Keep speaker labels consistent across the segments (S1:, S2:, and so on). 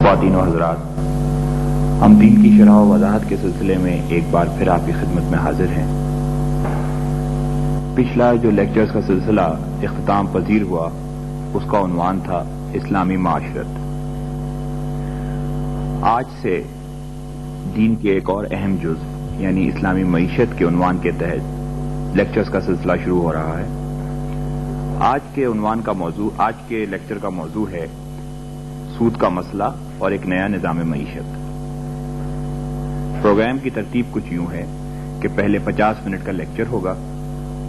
S1: خواتین و حضرات، ہم دین کی شرح و وضاحت کے سلسلے میں ایک بار پھر آپ کی خدمت میں حاضر ہیں۔ پچھلا جو لیکچرز کا سلسلہ اختتام پذیر ہوا اس کا عنوان تھا اسلامی معاشرت۔ آج سے دین کے ایک اور اہم جز یعنی اسلامی معیشت کے عنوان کے تحت لیکچرز کا سلسلہ شروع ہو رہا ہے۔ آج کے لیکچر کا موضوع ہے سود کا مسئلہ اور ایک نیا نظام معیشت۔ پروگرام کی ترتیب کچھ یوں ہے کہ پہلے 50 منٹ کا لیکچر ہوگا،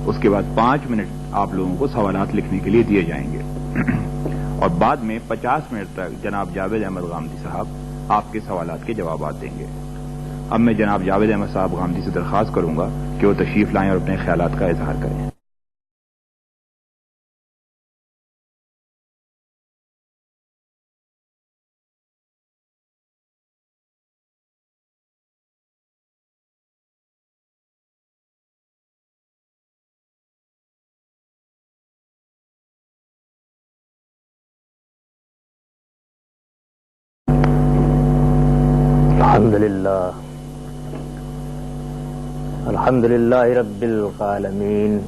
S1: اس کے بعد 5 منٹ آپ لوگوں کو سوالات لکھنے کے لیے دیے جائیں گے اور بعد میں 50 منٹ تک جناب جاوید احمد غامدی صاحب آپ کے سوالات کے جوابات دیں گے۔ اب میں جناب جاوید احمد صاحب غامدی سے درخواست کروں گا کہ وہ تشریف لائیں اور اپنے خیالات کا اظہار کریں۔
S2: الحمد للہ رب العالمین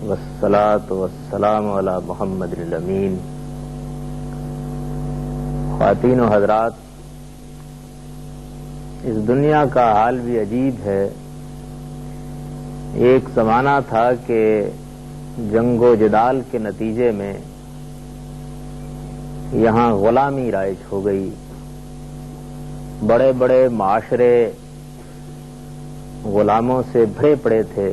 S2: والصلاة والسلام علی محمد الامین۔ خواتین و حضرات، اس دنیا کا حال بھی عجیب ہے۔ ایک زمانہ تھا کہ جنگ و جدال کے نتیجے میں یہاں غلامی رائج ہو گئی۔ بڑے بڑے معاشرے غلاموں سے بھرے پڑے تھے۔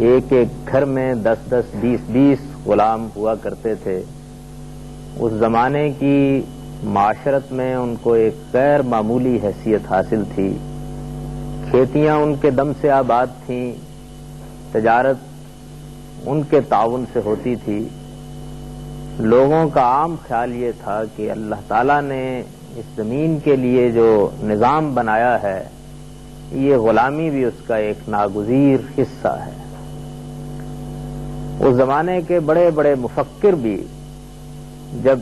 S2: ایک ایک گھر میں 10 20 غلام ہوا کرتے تھے۔ اس زمانے کی معاشرت میں ان کو ایک غیر معمولی حیثیت حاصل تھی۔ کھیتیاں ان کے دم سے آباد تھیں، تجارت ان کے تعاون سے ہوتی تھی۔ لوگوں کا عام خیال یہ تھا کہ اللہ تعالیٰ نے اس زمین کے لیے جو نظام بنایا ہے، یہ غلامی بھی اس کا ایک ناگزیر حصہ ہے۔ اس زمانے کے بڑے بڑے مفکر بھی جب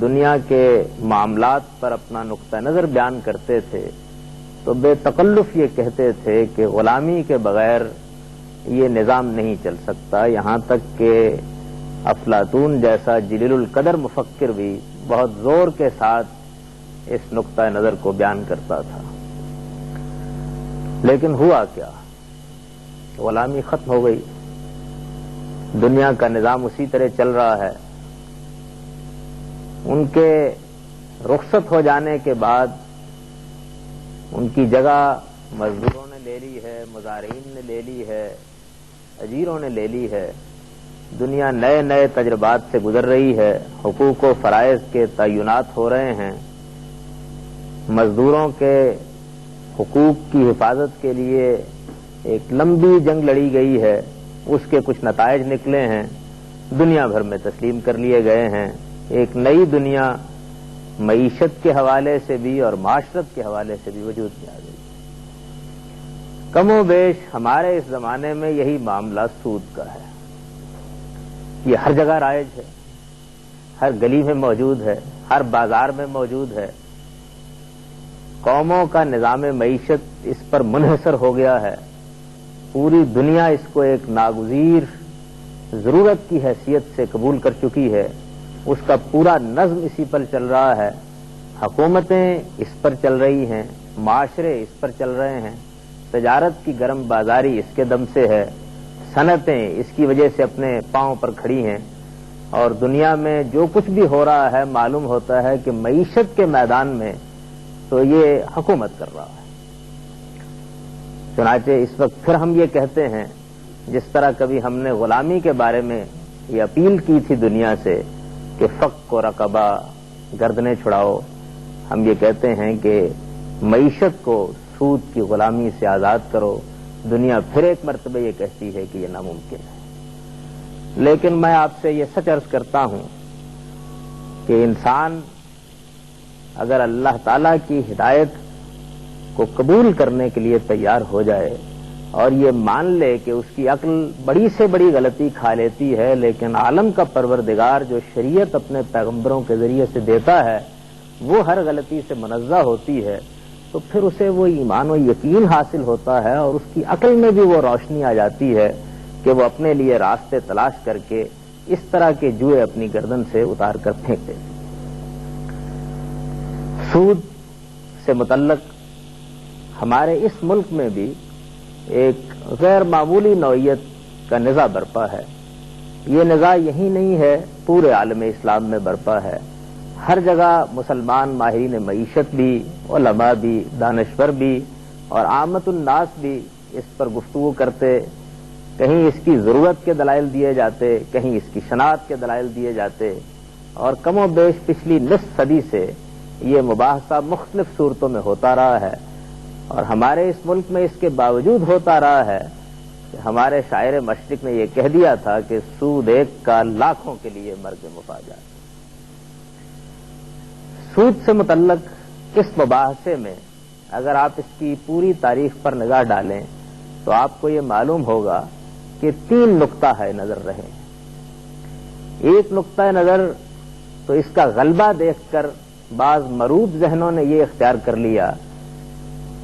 S2: دنیا کے معاملات پر اپنا نقطہ نظر بیان کرتے تھے تو بے تکلف یہ کہتے تھے کہ غلامی کے بغیر یہ نظام نہیں چل سکتا۔ یہاں تک کہ افلاطون جیسا جلیل القدر مفکر بھی بہت زور کے ساتھ اس نقطہ نظر کو بیان کرتا تھا۔ لیکن ہوا کیا؟ غلامی ختم ہو گئی، دنیا کا نظام اسی طرح چل رہا ہے۔ ان کے رخصت ہو جانے کے بعد ان کی جگہ مزدوروں نے لے لی ہے، مزارعین نے لے لی ہے، اجیروں نے لے لی ہے۔ دنیا نئے نئے تجربات سے گزر رہی ہے، حقوق و فرائض کے تعینات ہو رہے ہیں، مزدوروں کے حقوق کی حفاظت کے لیے ایک لمبی جنگ لڑی گئی ہے، اس کے کچھ نتائج نکلے ہیں، دنیا بھر میں تسلیم کر لیے گئے ہیں۔ ایک نئی دنیا معیشت کے حوالے سے بھی اور معاشرت کے حوالے سے بھی وجود میں آ گئی۔ کم و بیش ہمارے اس زمانے میں یہی معاملہ سود کا ہے۔ یہ ہر جگہ رائج ہے، ہر گلی میں موجود ہے، ہر بازار میں موجود ہے۔ قوموں کا نظام معیشت اس پر منحصر ہو گیا ہے۔ پوری دنیا اس کو ایک ناگزیر ضرورت کی حیثیت سے قبول کر چکی ہے۔ اس کا پورا نظم اسی پر چل رہا ہے، حکومتیں اس پر چل رہی ہیں، معاشرے اس پر چل رہے ہیں، تجارت کی گرم بازاری اس کے دم سے ہے، صنعتیں اس کی وجہ سے اپنے پاؤں پر کھڑی ہیں، اور دنیا میں جو کچھ بھی ہو رہا ہے معلوم ہوتا ہے کہ معیشت کے میدان میں تو یہ حکومت کر رہا ہے۔ چنانچہ اس وقت پھر ہم یہ کہتے ہیں، جس طرح کبھی ہم نے غلامی کے بارے میں یہ اپیل کی تھی دنیا سے کہ فک و رقبہ، گردنیں چھڑاؤ، ہم یہ کہتے ہیں کہ معیشت کو سود کی غلامی سے آزاد کرو۔ دنیا پھر ایک مرتبہ یہ کہتی ہے کہ یہ ناممکن ہے۔ لیکن میں آپ سے یہ سچ عرض کرتا ہوں کہ انسان اگر اللہ تعالیٰ کی ہدایت کو قبول کرنے کے لیے تیار ہو جائے اور یہ مان لے کہ اس کی عقل بڑی سے بڑی غلطی کھا لیتی ہے، لیکن عالم کا پروردگار جو شریعت اپنے پیغمبروں کے ذریعے سے دیتا ہے وہ ہر غلطی سے منزہ ہوتی ہے تو پھر اسے وہ ایمان و یقین حاصل ہوتا ہے اور اس کی عقل میں بھی وہ روشنی آ جاتی ہے کہ وہ اپنے لیے راستے تلاش کر کے اس طرح کے جوئے اپنی گردن سے اتار کر پھینک دیتے. سود سے متعلق ہمارے اس ملک میں بھی ایک غیر معمولی نوعیت کا نزاع برپا ہے. یہ نزاع یہی نہیں ہے، پورے عالم اسلام میں برپا ہے. ہر جگہ مسلمان ماہرین معیشت بھی، علماء بھی، دانشور بھی اور عامت الناس بھی اس پر گفتگو کرتے. کہیں اس کی ضرورت کے دلائل دیے جاتے، کہیں اس کی شناخت کے دلائل دیے جاتے، اور کم و بیش پچھلی نصف صدی سے یہ مباحثہ مختلف صورتوں میں ہوتا رہا ہے. اور ہمارے اس ملک میں اس کے باوجود ہوتا رہا ہے کہ ہمارے شاعر مشرق نے یہ کہہ دیا تھا کہ سود ایک کا لاکھوں کے لیے مرگ مفاجات. سود سے متعلق اس مباحثے میں اگر آپ اس کی پوری تاریخ پر نگاہ ڈالیں تو آپ کو یہ معلوم ہوگا کہ 3 نقطہ ہے نظر رہے. ایک نقطہ نظر تو اس کا غلبہ دیکھ کر بعض مرود ذہنوں نے یہ اختیار کر لیا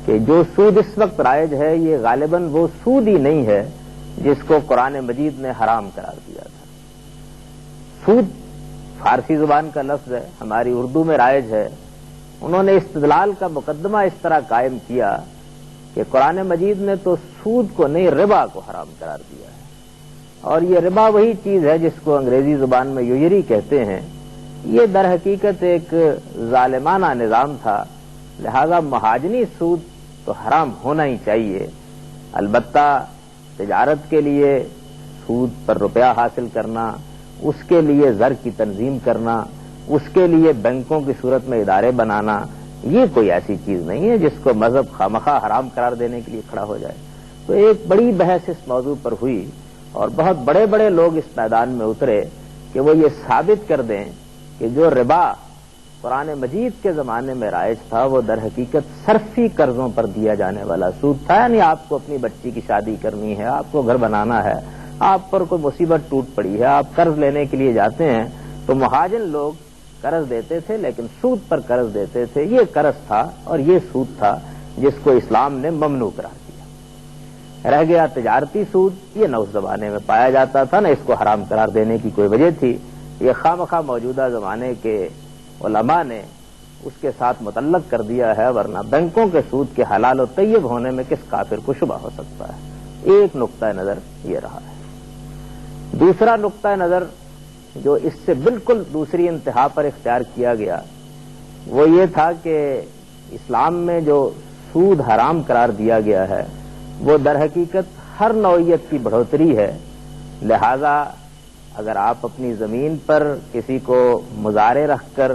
S2: کہ جو سود اس وقت رائج ہے یہ غالباً وہ سود ہی نہیں ہے جس کو قرآن مجید نے حرام قرار دیا تھا. سود فارسی زبان کا لفظ ہے، ہماری اردو میں رائج ہے. انہوں نے استدلال کا مقدمہ اس طرح قائم کیا کہ قرآن مجید نے تو سود کو نہیں ربا کو حرام قرار دیا ہے، اور یہ ربا وہی چیز ہے جس کو انگریزی زبان میں یوجری کہتے ہیں. یہ در حقیقت ایک ظالمانہ نظام تھا، لہذا مہاجنی سود تو حرام ہونا ہی چاہیے. البتہ تجارت کے لیے سود پر روپیہ حاصل کرنا، اس کے لیے زر کی تنظیم کرنا، اس کے لیے بینکوں کی صورت میں ادارے بنانا، یہ کوئی ایسی چیز نہیں ہے جس کو مذہب خامخواہ حرام قرار دینے کے لیے کھڑا ہو جائے. تو ایک بڑی بحث اس موضوع پر ہوئی اور بہت بڑے بڑے لوگ اس میدان میں اترے کہ وہ یہ ثابت کر دیں کہ جو ربا قرآن مجید کے زمانے میں رائج تھا وہ در حقیقت صرفی قرضوں پر دیا جانے والا سود تھا. یعنی آپ کو اپنی بچی کی شادی کرنی ہے، آپ کو گھر بنانا ہے، آپ پر کوئی مصیبت ٹوٹ پڑی ہے، آپ قرض لینے کے لیے جاتے ہیں تو مہاجن لوگ قرض دیتے تھے لیکن سود پر قرض دیتے تھے. یہ قرض تھا اور یہ سود تھا جس کو اسلام نے ممنوع قرار دیا. رہ گیا تجارتی سود، یہ نہ اس زمانے میں پایا جاتا تھا نہ اس کو حرام قرار دینے کی کوئی وجہ تھی. یہ خواہ موجودہ زمانے کے علماء نے اس کے ساتھ متعلق کر دیا ہے، ورنہ بینکوں کے سود کے حلال و طیب ہونے میں کس کافر کو شبہ ہو سکتا ہے. ایک نقطہ نظر یہ رہا ہے. دوسرا نقطہ نظر جو اس سے بالکل دوسری انتہا پر اختیار کیا گیا وہ یہ تھا کہ اسلام میں جو سود حرام قرار دیا گیا ہے وہ در حقیقت ہر نوعیت کی بڑھوتری ہے. لہذا اگر آپ اپنی زمین پر کسی کو مزارع رکھ کر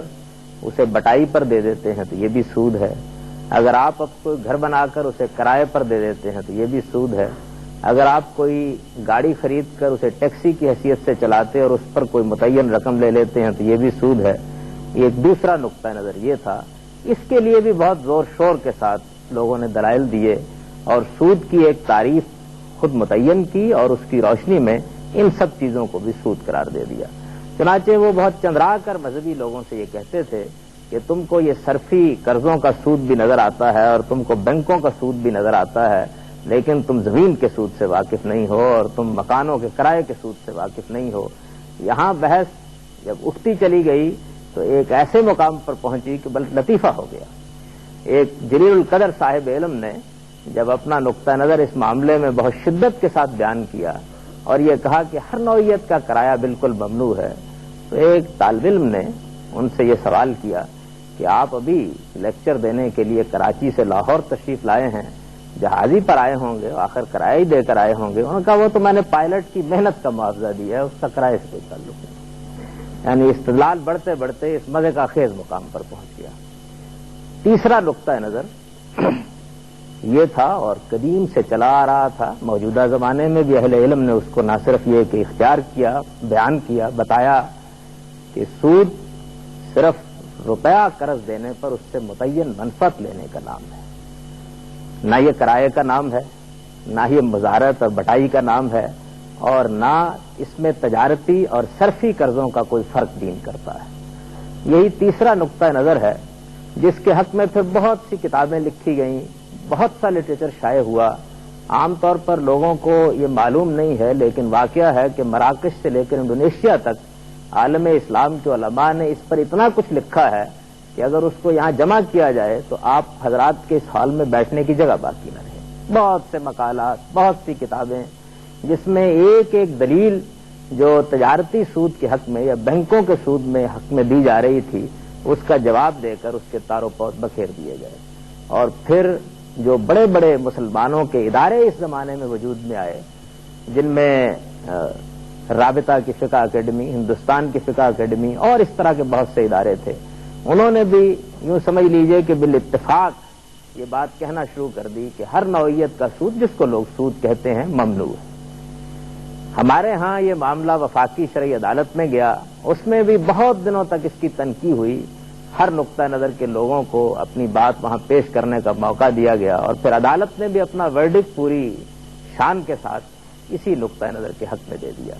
S2: اسے بٹائی پر دے دیتے ہیں تو یہ بھی سود ہے. اگر آپ اب کوئی گھر بنا کر اسے کرائے پر دے دیتے ہیں تو یہ بھی سود ہے. اگر آپ کوئی گاڑی خرید کر اسے ٹیکسی کی حیثیت سے چلاتے اور اس پر کوئی متعین رقم لے لیتے ہیں تو یہ بھی سود ہے. ایک دوسرا نقطہ نظر یہ تھا. اس کے لیے بھی بہت زور شور کے ساتھ لوگوں نے دلائل دیے اور سود کی ایک تعریف خود متعین کی اور اس کی روشنی میں ان سب چیزوں کو بھی سود قرار دے دیا. چنانچہ وہ بہت چندرا کر مذہبی لوگوں سے یہ کہتے تھے کہ تم کو یہ صرفی قرضوں کا سود بھی نظر آتا ہے اور تم کو بینکوں کا سود بھی نظر آتا ہے، لیکن تم زمین کے سود سے واقف نہیں ہو اور تم مکانوں کے کرائے کے سود سے واقف نہیں ہو. یہاں بحث جب اٹھتی چلی گئی تو ایک ایسے مقام پر پہنچی کہ بلکہ لطیفہ ہو گیا. ایک جلیل القدر صاحب علم نے جب اپنا نقطہ نظر اس معاملے میں بہت شدت کے ساتھ بیان کیا اور یہ کہا کہ ہر نوعیت کا کرایہ بالکل ممنوع ہے، تو ایک طالب علم نے ان سے یہ سوال کیا کہ آپ ابھی لیکچر دینے کے لیے کراچی سے لاہور تشریف لائے ہیں، جہازی پر آئے ہوں گے، آخر کرایہ ہی دے کر آئے ہوں گے. انہوں نے کہا وہ تو میں نے پائلٹ کی محنت کا معاوضہ دیا ہے، اس کا کرایہ سے کوئی تعلق نہیں. یعنی استدلال بڑھتے بڑھتے اس مزے کا خیز مقام پر پہنچ گیا. تیسرا نقطہ نظر یہ تھا اور قدیم سے چلا آ رہا تھا، موجودہ زمانے میں بھی اہل علم نے اس کو نہ صرف یہ کہ اختیار کیا، بیان کیا، بتایا کہ سود صرف روپیہ قرض دینے پر اس سے متعین منفعت لینے کا نام ہے. نہ یہ کرائے کا نام ہے، نہ یہ مزارت اور بٹائی کا نام ہے، اور نہ اس میں تجارتی اور صرفی قرضوں کا کوئی فرق دین کرتا ہے. یہی تیسرا نقطہ نظر ہے جس کے حق میں پھر بہت سی کتابیں لکھی گئیں، بہت سا لٹریچر شائع ہوا. عام طور پر لوگوں کو یہ معلوم نہیں ہے، لیکن واقعہ ہے کہ مراکش سے لے کر انڈونیشیا تک عالم اسلام کے علماء نے اس پر اتنا کچھ لکھا ہے کہ اگر اس کو یہاں جمع کیا جائے تو آپ حضرات کے اس ہال میں بیٹھنے کی جگہ باقی نہ رہے. بہت سے مقالات، بہت سی کتابیں جس میں ایک ایک دلیل جو تجارتی سود کے حق میں یا بینکوں کے سود میں حق میں دی جا رہی تھی اس کا جواب دے کر اس کے تارو پود بکھیر دیے گئے. اور پھر جو بڑے بڑے مسلمانوں کے ادارے اس زمانے میں وجود میں آئے، جن میں رابطہ کی فقہ اکیڈمی، ہندوستان کی فقہ اکیڈمی اور اس طرح کے بہت سے ادارے تھے، انہوں نے بھی یوں سمجھ لیجئے کہ بالاتفاق یہ بات کہنا شروع کر دی کہ ہر نوعیت کا سود، جس کو لوگ سود کہتے ہیں، ممنوع ہے. ہمارے ہاں یہ معاملہ وفاقی شرعی عدالت میں گیا، اس میں بھی بہت دنوں تک اس کی تنقید ہوئی. ہر نقطہ نظر کے لوگوں کو اپنی بات وہاں پیش کرنے کا موقع دیا گیا اور پھر عدالت نے بھی اپنا ورڈکٹ پوری شان کے ساتھ اسی نقطہ نظر کے حق میں دے دیا.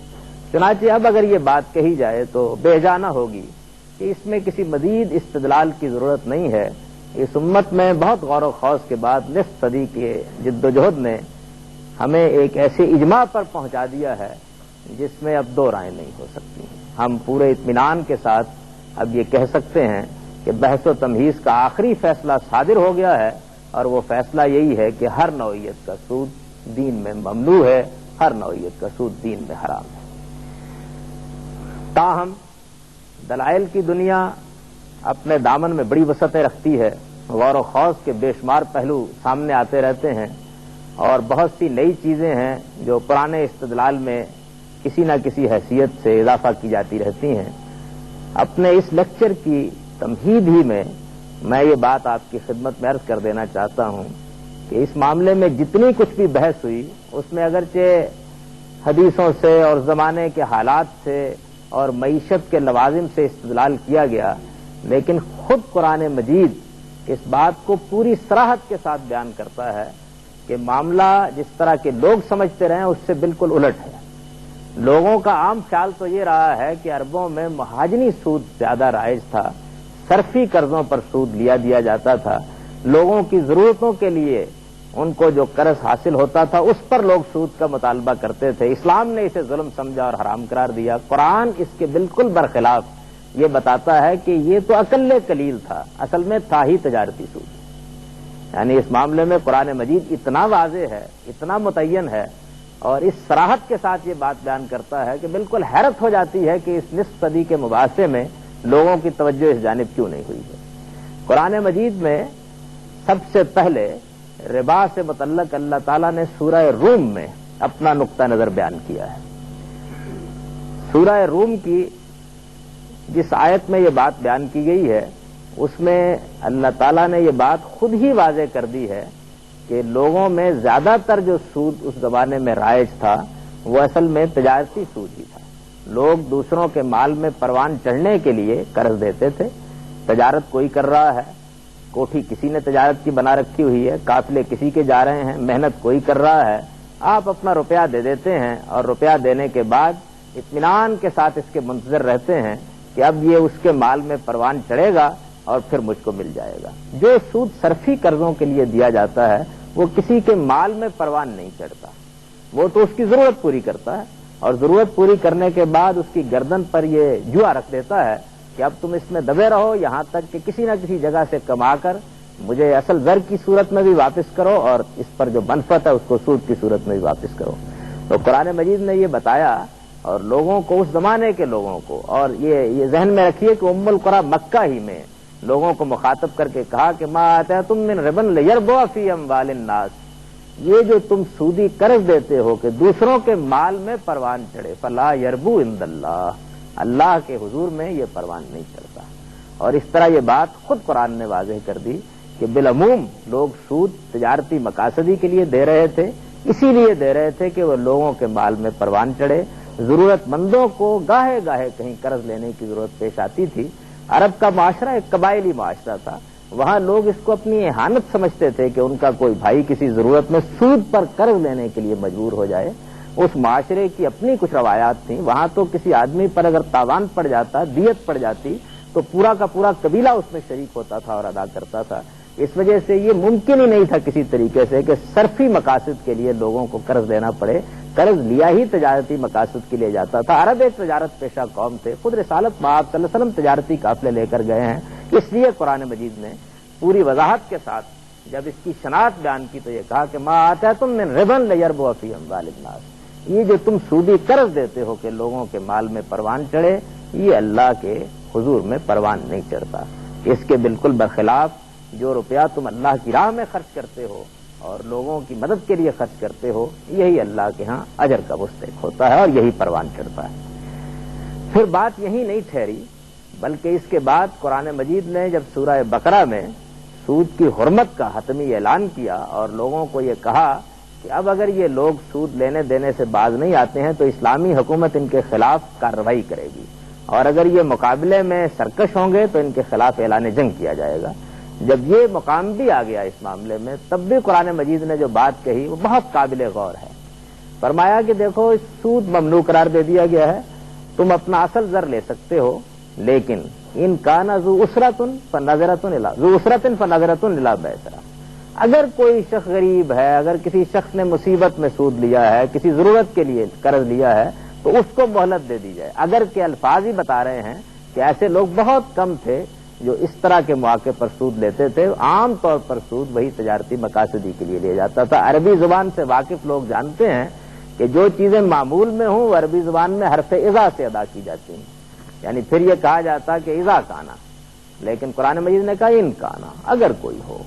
S2: چنانچہ اب اگر یہ بات کہی جائے تو بے جا نہ ہوگی کہ اس میں کسی مزید استدلال کی ضرورت نہیں ہے. اس امت میں بہت غور و خوض کے بعد نصف صدی کے جد و جہد نے ہمیں ایک ایسے اجماع پر پہنچا دیا ہے جس میں اب دو رائے نہیں ہو سکتی. ہم پورے اطمینان کے ساتھ اب یہ کہہ سکتے ہیں کہ بحث و تمہیز کا آخری فیصلہ صادر ہو گیا ہے، اور وہ فیصلہ یہی ہے کہ ہر نوعیت کا سود دین میں ممنوع ہے، ہر نوعیت کا سود دین میں حرام ہے. تاہم دلائل کی دنیا اپنے دامن میں بڑی وسعتیں رکھتی ہے. غور و خوض کے بے شمار پہلو سامنے آتے رہتے ہیں اور بہت سی نئی چیزیں ہیں جو پرانے استدلال میں کسی نہ کسی حیثیت سے اضافہ کی جاتی رہتی ہیں. اپنے اس لیکچر کی تمہید ہی میں یہ بات آپ کی خدمت میں عرض کر دینا چاہتا ہوں کہ اس معاملے میں جتنی کچھ بھی بحث ہوئی اس میں اگرچہ حدیثوں سے اور زمانے کے حالات سے اور معیشت کے لوازم سے استدلال کیا گیا، لیکن خود قرآن مجید اس بات کو پوری صراحت کے ساتھ بیان کرتا ہے کہ معاملہ جس طرح کے لوگ سمجھتے رہے اس سے بالکل الٹ ہے. لوگوں کا عام خیال تو یہ رہا ہے کہ عربوں میں مہاجنی سود زیادہ رائج تھا، صرفی قرضوں پر سود لیا دیا جاتا تھا. لوگوں کی ضرورتوں کے لیے ان کو جو قرض حاصل ہوتا تھا اس پر لوگ سود کا مطالبہ کرتے تھے. اسلام نے اسے ظلم سمجھا اور حرام قرار دیا. قرآن اس کے بالکل برخلاف یہ بتاتا ہے کہ یہ تو اقل قلیل تھا، اصل میں تھا ہی تجارتی سود. یعنی اس معاملے میں قرآن مجید اتنا واضح ہے، اتنا متعین ہے اور اس صراحت کے ساتھ یہ بات بیان کرتا ہے کہ بالکل حیرت ہو جاتی ہے کہ اس نصف صدی کے مباحثے میں لوگوں کی توجہ اس جانب کیوں نہیں ہوئی ہے. قرآن مجید میں سب سے پہلے ربا سے متعلق اللہ تعالیٰ نے سورہ روم میں اپنا نقطہ نظر بیان کیا ہے. سورہ روم کی جس آیت میں یہ بات بیان کی گئی ہے اس میں اللہ تعالیٰ نے یہ بات خود ہی واضح کر دی ہے کہ لوگوں میں زیادہ تر جو سود اس زمانے میں رائج تھا وہ اصل میں تجارتی سود ہی تھا. لوگ دوسروں کے مال میں پروان چڑھنے کے لیے قرض دیتے تھے. تجارت کوئی کر رہا ہے، کوٹھی کسی نے تجارت کی بنا رکھی ہوئی ہے، قافلے کسی کے جا رہے ہیں، محنت کوئی کر رہا ہے، آپ اپنا روپیہ دے دیتے ہیں اور روپیہ دینے کے بعد اطمینان کے ساتھ اس کے منتظر رہتے ہیں کہ اب یہ اس کے مال میں پروان چڑھے گا اور پھر مجھ کو مل جائے گا. جو سود صرفی قرضوں کے لیے دیا جاتا ہے وہ کسی کے مال میں پروان نہیں چڑھتا، وہ تو اس کی ضرورت پوری کرتا ہے اور ضرورت پوری کرنے کے بعد اس کی گردن پر یہ جوا رکھ دیتا ہے کہ اب تم اس میں دبے رہو یہاں تک کہ کسی نہ کسی جگہ سے کما کر مجھے اصل زر کی صورت میں بھی واپس کرو اور اس پر جو منفعت ہے اس کو سود کی صورت میں بھی واپس کرو. تو قرآن مجید نے یہ بتایا اور لوگوں کو، اس زمانے کے لوگوں کو، اور یہ ذہن میں رکھیے کہ ام القری مکہ ہی میں لوگوں کو مخاطب کر کے کہا کہ ما آتیتم من ربا لیربو فی اموال الناس، یہ جو تم سودی قرض دیتے ہو کہ دوسروں کے مال میں پروان چڑھے، فلا یربو عند اللہ، اللہ کے حضور میں یہ پروان نہیں چڑھتا. اور اس طرح یہ بات خود قرآن نے واضح کر دی کہ بالعموم لوگ سود تجارتی مقاصدی کے لیے دے رہے تھے، اسی لیے دے رہے تھے کہ وہ لوگوں کے مال میں پروان چڑھے. ضرورت مندوں کو گاہے گاہے کہیں قرض لینے کی ضرورت پیش آتی تھی. عرب کا معاشرہ ایک قبائلی معاشرہ تھا، وہاں لوگ اس کو اپنی اہانت سمجھتے تھے کہ ان کا کوئی بھائی کسی ضرورت میں سود پر قرض لینے کے لیے مجبور ہو جائے. اس معاشرے کی اپنی کچھ روایات تھیں. وہاں تو کسی آدمی پر اگر تاوان پڑ جاتا، دیت پڑ جاتی، تو تو پورا کا پورا قبیلہ اس میں شریک ہوتا تھا اور ادا کرتا تھا. اس وجہ سے یہ ممکن ہی نہیں تھا کسی طریقے سے کہ صرفی مقاصد کے لیے لوگوں کو قرض لینا پڑے. قرض لیا ہی تجارتی مقاصد کے لیے جاتا تھا. عرب ایک تجارت پیشہ قوم تھے. خود رسالت میں آپ صلی اللہ علیہ وسلم تجارتی قافلے لے کر گئے ہیں. اس لیے قرآن مجید نے پوری وضاحت کے ساتھ جب اس کی شناخت بیان کی تو یہ کہا کہ ما آتیتم من ربا لیربو فی اموال الناس. یہ جو تم سودی قرض دیتے ہو کہ لوگوں کے مال میں پروان چڑھے، یہ اللہ کے حضور میں پروان نہیں چڑھتا. اس کے بالکل برخلاف جو روپیہ تم اللہ کی راہ میں خرچ کرتے ہو اور لوگوں کی مدد کے لیے خرچ کرتے ہو، یہی اللہ کے ہاں اجر کا مستحق ہوتا ہے اور یہی پروان چڑھتا ہے. پھر بات یہی نہیں ٹھہری، بلکہ اس کے بعد قرآن مجید نے جب سورہ بقرہ میں سود کی حرمت کا حتمی اعلان کیا اور لوگوں کو یہ کہا کہ اب اگر یہ لوگ سود لینے دینے سے باز نہیں آتے ہیں تو اسلامی حکومت ان کے خلاف کارروائی کرے گی، اور اگر یہ مقابلے میں سرکش ہوں گے تو ان کے خلاف اعلان جنگ کیا جائے گا. جب یہ مقام بھی آ گیا اس معاملے میں، تب بھی قرآن مجید نے جو بات کہی وہ بہت قابل غور ہے. فرمایا کہ دیکھو سود ممنوع قرار دے دیا گیا ہے، تم اپنا اصل زر لے سکتے ہو، لیکن ان کان ذو عسرۃ فنظرۃ الی میسرۃ. اگر کوئی شخص غریب ہے، اگر کسی شخص نے مصیبت میں سود لیا ہے، کسی ضرورت کے لیے قرض لیا ہے، تو اس کو مہلت دے دی جائے. اگر کے الفاظ ہی بتا رہے ہیں کہ ایسے لوگ بہت کم تھے جو اس طرح کے مواقع پر سود لیتے تھے. عام طور پر سود وہی تجارتی مقاصدی کے لیے لیا جاتا تھا. عربی زبان سے واقف لوگ جانتے ہیں کہ جو چیزیں معمول میں ہوں وہ عربی زبان میں حرف اذا سے ادا کی جاتی ہیں. یعنی پھر یہ کہا جاتا کہ اذا کانا، لیکن قرآن مجید نے کہا ان کانا. اگر کوئی ہو،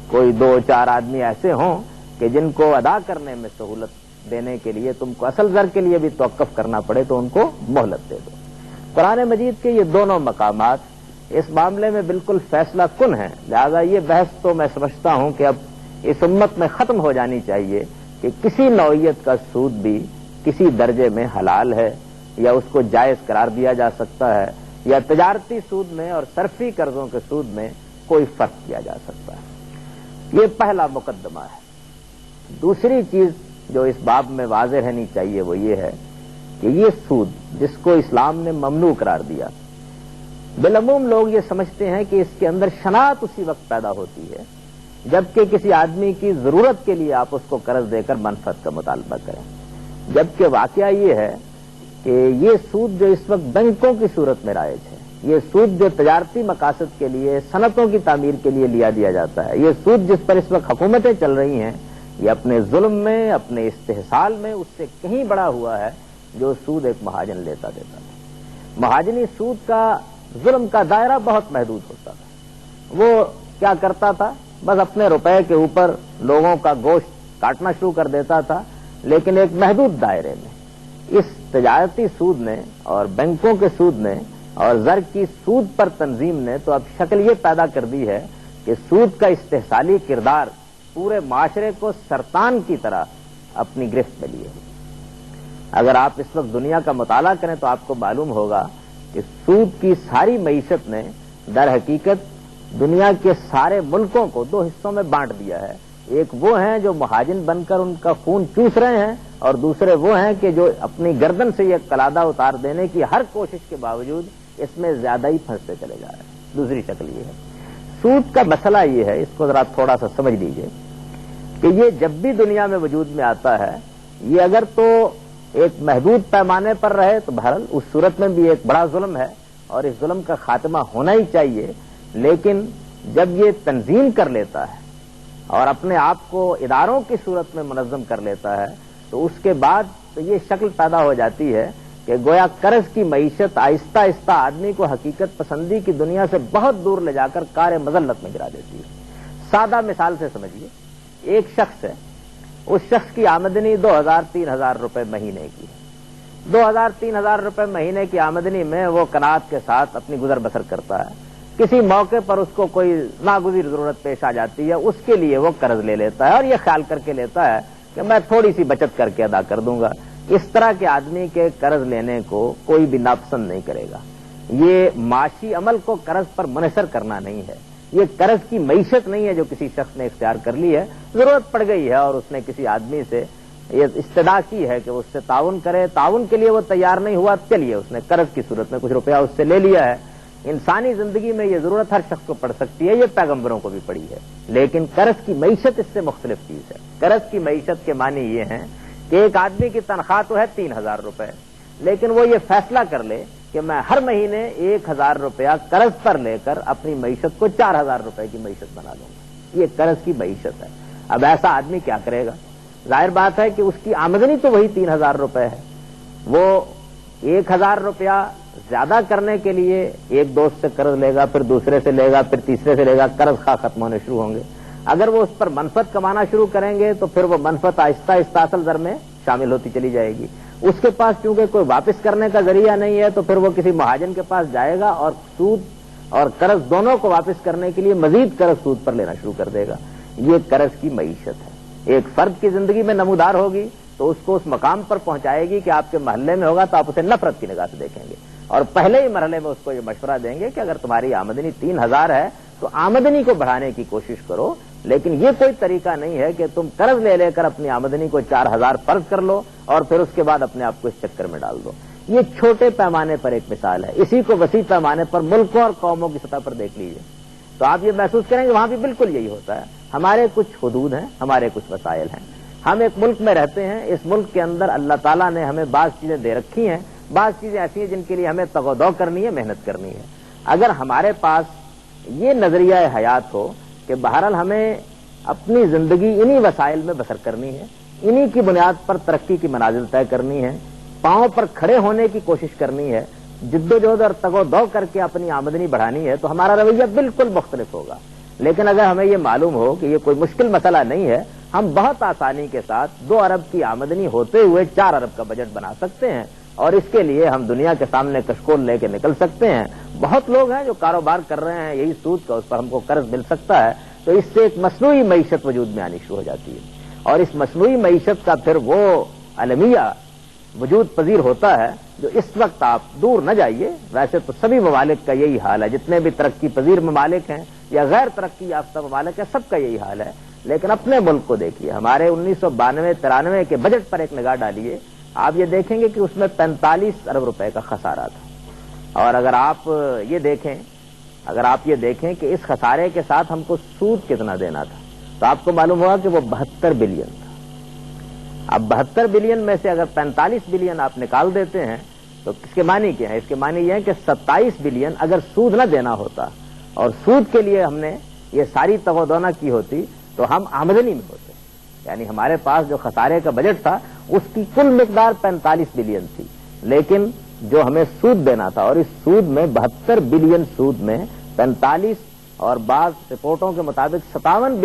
S2: کوئی 2-4 آدمی ایسے ہوں کہ جن کو ادا کرنے میں سہولت دینے کے لیے تم کو اصل زر کے لیے بھی توقف کرنا پڑے تو ان کو مہلت دے دو. قرآن مجید کے یہ دونوں مقامات اس معاملے میں بالکل فیصلہ کن ہیں. لہذا یہ بحث تو میں سمجھتا ہوں کہ اب اس امت میں ختم ہو جانی چاہیے کہ کسی نوعیت کا سود بھی کسی درجے میں حلال ہے یا اس کو جائز قرار دیا جا سکتا ہے، یا تجارتی سود میں اور صرفی قرضوں کے سود میں کوئی فرق کیا جا سکتا ہے. یہ پہلا مقدمہ ہے. دوسری چیز جو اس باب میں واضح رہنی چاہیے وہ یہ ہے کہ یہ سود جس کو اسلام نے ممنوع قرار دیا، بالعموم لوگ یہ سمجھتے ہیں کہ اس کے اندر شناعت اسی وقت پیدا ہوتی ہے جبکہ کسی آدمی کی ضرورت کے لیے آپ اس کو قرض دے کر منفعت کا مطالبہ کریں. جبکہ واقعہ یہ ہے کہ یہ سود جو اس وقت بینکوں کی صورت میں رائج ہے، یہ سود جو تجارتی مقاصد کے لیے، صنعتوں کی تعمیر کے لیے لیا دیا جاتا ہے، یہ سود جس پر اس وقت حکومتیں چل رہی ہیں، یہ اپنے ظلم میں، اپنے استحصال میں اس سے کہیں بڑا ہوا ہے جو سود ایک مہاجن لیتا دیتا تھا. مہاجنی سود کا ظلم کا دائرہ بہت محدود ہوتا تھا. وہ کیا کرتا تھا؟ بس اپنے روپے کے اوپر لوگوں کا گوشت کاٹنا شروع کر دیتا تھا، لیکن ایک محدود دائرے میں. اس تجارتی سود نے اور بینکوں کے سود نے اور زر کی سود پر تنظیم نے تو اب شکل یہ پیدا کر دی ہے کہ سود کا استحصالی کردار پورے معاشرے کو سرطان کی طرح اپنی گرفت میں لیے. اگر آپ اس وقت دنیا کا مطالعہ کریں تو آپ کو معلوم ہوگا کہ سود کی ساری معیشت نے در حقیقت دنیا کے سارے ملکوں کو 2 حصوں میں بانٹ دیا ہے. ایک وہ ہیں جو مہاجن بن کر ان کا خون چوس رہے ہیں، اور دوسرے وہ ہیں کہ جو اپنی گردن سے یہ قلادہ اتار دینے کی ہر کوشش کے باوجود اس میں زیادہ ہی پھنستے چلے جا رہے ہیں. دوسری شکل یہ ہے. سود کا مسئلہ یہ ہے، اس کو ذرا تھوڑا سا سمجھ لیجئے کہ یہ جب بھی دنیا میں وجود میں آتا ہے، یہ اگر تو ایک محدود پیمانے پر رہے تو بہرحال اس صورت میں بھی ایک بڑا ظلم ہے اور اس ظلم کا خاتمہ ہونا ہی چاہیے. لیکن جب یہ تنظیم کر لیتا ہے اور اپنے آپ کو اداروں کی صورت میں منظم کر لیتا ہے تو اس کے بعد تو یہ شکل پیدا ہو جاتی ہے کہ گویا قرض کی معیشت آہستہ آہستہ آدمی کو حقیقت پسندی کی دنیا سے بہت دور لے جا کر کار مذلت میں گرا دیتی ہے. سادہ مثال سے سمجھیے، ایک شخص ہے، اس شخص کی آمدنی 2000-3000 روپے مہینے کی ہے. 2000-3000 روپے مہینے کی آمدنی میں وہ قناعت کے ساتھ اپنی گزر بسر کرتا ہے. کسی موقع پر اس کو کوئی ناگزیر ضرورت پیش آ جاتی ہے، اس کے لیے وہ قرض لے لیتا ہے اور یہ خیال کر کے لیتا ہے کہ میں تھوڑی سی بچت کر کے ادا کر دوں گا. اس طرح کے آدمی کے قرض لینے کو کوئی بھی ناپسند نہیں کرے گا. یہ معاشی عمل کو قرض پر منحصر کرنا نہیں ہے، یہ قرض کی معیشت نہیں ہے جو کسی شخص نے اختیار کر لی ہے. ضرورت پڑ گئی ہے اور اس نے کسی آدمی سے یہ استدعا کی ہے کہ وہ اس سے تعاون کرے، تعاون کے لیے وہ تیار نہیں ہوا، چلیے اس نے قرض کی صورت میں کچھ روپیہ اس سے لے لیا ہے. انسانی زندگی میں یہ ضرورت ہر شخص کو پڑ سکتی ہے، یہ پیغمبروں کو بھی پڑی ہے، لیکن قرض کی معیشت اس سے مختلف چیز ہے۔ قرض کی معیشت کے معنی یہ ہیں کہ ایک آدمی کی تنخواہ تو ہے 3000 روپے، لیکن وہ یہ فیصلہ کر لے کہ میں ہر مہینے 1000 روپیہ قرض پر لے کر اپنی معیشت کو 4000 روپے کی معیشت بنا لوں گا، یہ قرض کی معیشت ہے۔ اب ایسا آدمی کیا کرے گا؟ ظاہر بات ہے کہ اس کی آمدنی تو وہی 3000 روپے ہے، وہ 1000 روپیہ زیادہ کرنے کے لیے ایک دوست سے قرض لے گا، پھر دوسرے سے لے گا، پھر تیسرے سے لے گا، قرض خواہ ختم ہونے شروع ہوں گے۔ اگر وہ اس پر منفعت کمانا شروع کریں گے تو پھر وہ منفعت آہستہ آہستہ اصل در میں شامل ہوتی چلی جائے گی۔ اس کے پاس چونکہ کوئی واپس کرنے کا ذریعہ نہیں ہے تو پھر وہ کسی مہاجن کے پاس جائے گا اور سود اور قرض دونوں کو واپس کرنے کے لیے مزید قرض سود پر لینا شروع کر دے گا۔ یہ قرض کی معیشت ہے، ایک فرد کی زندگی میں نمودار ہوگی تو اس کو اس مقام پر پہنچائے گی کہ آپ کے محلے میں ہوگا تو آپ اسے نفرت کی نگاہ سے دیکھیں گے، اور پہلے ہی مرحلے میں اس کو یہ مشورہ دیں گے کہ اگر تمہاری آمدنی 3000 ہے تو آمدنی کو بڑھانے کی کوشش کرو، لیکن یہ کوئی طریقہ نہیں ہے کہ تم قرض لے لے کر اپنی آمدنی کو 4000 فرض کر لو اور پھر اس کے بعد اپنے آپ کو اس چکر میں ڈال دو۔ یہ چھوٹے پیمانے پر ایک مثال ہے، اسی کو وسیع پیمانے پر ملکوں اور قوموں کی سطح پر دیکھ لیجیے تو آپ یہ محسوس کریں گے وہاں بھی بالکل یہی ہوتا ہے۔ ہمارے کچھ حدود ہیں، ہمارے کچھ وسائل ہیں، ہم ایک ملک میں رہتے ہیں، اس ملک کے اندر اللہ تعالیٰ نے ہمیں بعض چیزیں دے رکھی ہیں، بعض چیزیں ایسی ہیں جن کے لیے ہمیں تگ و دو کرنی ہے، محنت کرنی ہے۔ اگر ہمارے پاس یہ نظریہ حیات ہو کہ بہرحال ہمیں اپنی زندگی انہی وسائل میں بسر کرنی ہے، انہی کی بنیاد پر ترقی کی منازل طے کرنی ہے، پاؤں پر کھڑے ہونے کی کوشش کرنی ہے، جد و جہد اور تگ و دو کر کے اپنی آمدنی بڑھانی ہے، تو ہمارا رویہ بالکل مختلف ہوگا۔ لیکن اگر ہمیں یہ معلوم ہو کہ یہ کوئی مشکل مسئلہ نہیں ہے، ہم بہت آسانی کے ساتھ 2 ارب کی آمدنی ہوتے ہوئے 4 ارب کا بجٹ بنا سکتے ہیں، اور اس کے لیے ہم دنیا کے سامنے کشکول لے کے نکل سکتے ہیں۔ بہت لوگ ہیں جو کاروبار کر رہے ہیں یہی سود کا، اس پر ہم کو قرض مل سکتا ہے، تو اس سے ایک مصنوعی معیشت وجود میں آنی شروع ہو جاتی ہے، اور اس مصنوعی معیشت کا پھر وہ المیہ وجود پذیر ہوتا ہے جو اس وقت آپ دور نہ جائیے، ویسے تو سبھی ممالک کا یہی حال ہے، جتنے بھی ترقی پذیر ممالک ہیں یا غیر ترقی یافتہ ممالک ہیں سب کا یہی حال ہے۔ لیکن اپنے ملک کو دیکھیے، ہمارے 1992-93 کے بجٹ پر ایک نگاہ ڈالیے، آپ یہ دیکھیں گے کہ اس میں 45 ارب روپے کا خسارہ تھا، اور اگر آپ یہ دیکھیں کہ اس خسارے کے ساتھ ہم کو سود کتنا دینا تھا تو آپ کو معلوم ہوگا کہ وہ 72 بلین تھا۔ اب 72 بلین میں سے اگر 45 بلین آپ نکال دیتے ہیں تو اس کے معنی کیا ہے؟ اس کے معنی یہ ہے کہ 27 بلین اگر سود نہ دینا ہوتا اور سود کے لیے ہم نے یہ ساری تغودونہ کی ہوتی تو ہم آمدنی میں ہوتے، یعنی ہمارے پاس جو خسارے کا بجٹ تھا اس کی کل مقدار 45 بلین تھی، لیکن جو ہمیں سود دینا تھا، اور اس سود میں 72 بلین سود میں 45 اور بعض رپورٹوں کے مطابق 57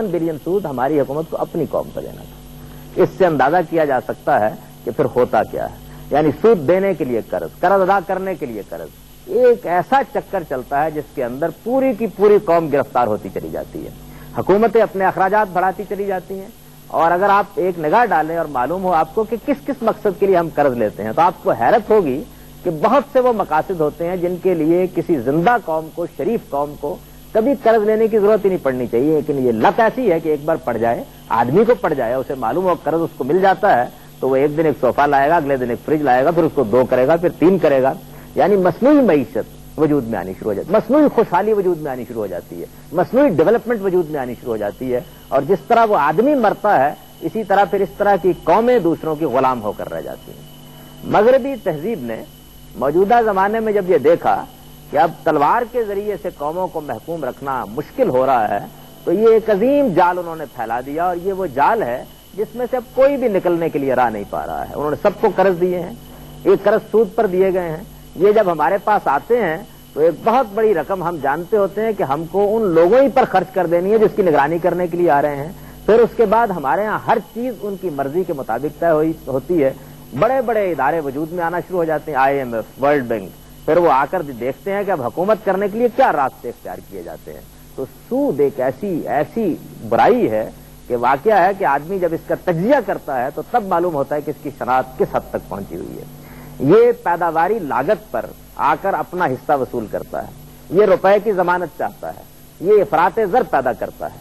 S2: بلین سود ہماری حکومت کو اپنی قوم پر دینا تھا۔ اس سے اندازہ کیا جا سکتا ہے کہ پھر ہوتا کیا ہے، یعنی سود دینے کے لیے قرض ادا کرنے کے لیے قرض، ایک ایسا چکر چلتا ہے جس کے اندر پوری کی پوری قوم گرفتار ہوتی چلی جاتی ہے، حکومتیں اپنے اخراجات بڑھاتی چلی جاتی ہیں، اور اگر آپ ایک نگاہ ڈالیں اور معلوم ہو آپ کو کہ کس کس مقصد کے لیے ہم قرض لیتے ہیں تو آپ کو حیرت ہوگی کہ بہت سے وہ مقاصد ہوتے ہیں جن کے لیے کسی زندہ قوم کو، شریف قوم کو کبھی قرض لینے کی ضرورت ہی نہیں پڑنی چاہیے، لیکن یہ لت ایسی ہے کہ ایک بار پڑ جائے، آدمی کو پڑ جائے، اسے معلوم ہو قرض اس کو مل جاتا ہے تو وہ ایک دن ایک صوفہ لائے گا، اگلے دن ایک فریج لائے گا، پھر اس کو 2 کرے گا، پھر 3 کرے گا، یعنی مصنوعی معیشت وجود میں آنی شروع ہو جاتی ہے، مصنوعی خوشحالی وجود میں آنی شروع ہو جاتی ہے، مصنوعی ڈیولپمنٹ وجود میں آنی شروع ہو جاتی ہے، اور جس طرح وہ آدمی مرتا ہے اسی طرح پھر اس طرح کی قومیں دوسروں کی غلام ہو کر رہ جاتی ہیں۔ مغربی تہذیب نے موجودہ زمانے میں جب یہ دیکھا کہ اب تلوار کے ذریعے سے قوموں کو محکوم رکھنا مشکل ہو رہا ہے تو یہ ایک عظیم جال انہوں نے پھیلا دیا، اور یہ وہ جال ہے جس میں سے اب کوئی بھی نکلنے کے لیے راہ نہیں پا رہا ہے۔ انہوں نے سب کو قرض دیے ہیں، ایک قرض سود پر دیے گئے ہیں، یہ جب ہمارے پاس آتے ہیں تو ایک بہت بڑی رقم ہم جانتے ہوتے ہیں کہ ہم کو ان لوگوں ہی پر خرچ کر دینی ہے جس کی نگرانی کرنے کے لیے آ رہے ہیں، پھر اس کے بعد ہمارے ہاں ہر چیز ان کی مرضی کے مطابق طے ہوتی ہے، بڑے بڑے ادارے وجود میں آنا شروع ہو جاتے ہیں، IMF، ورلڈ بینک، پھر وہ آ کر دیکھتے ہیں کہ اب حکومت کرنے کے لیے کیا راستے اختیار کیے جاتے ہیں۔ تو سود ایک ایسی برائی ہے کہ واقعہ ہے کہ آدمی جب اس کا تجزیہ کرتا ہے تو تب معلوم ہوتا ہے کہ اس کی شناخت کس حد تک پہنچی ہوئی ہے۔ یہ پیداواری لاگت پر آ کر اپنا حصہ وصول کرتا ہے، یہ روپے کی ضمانت چاہتا ہے، یہ افراط زر پیدا کرتا ہے،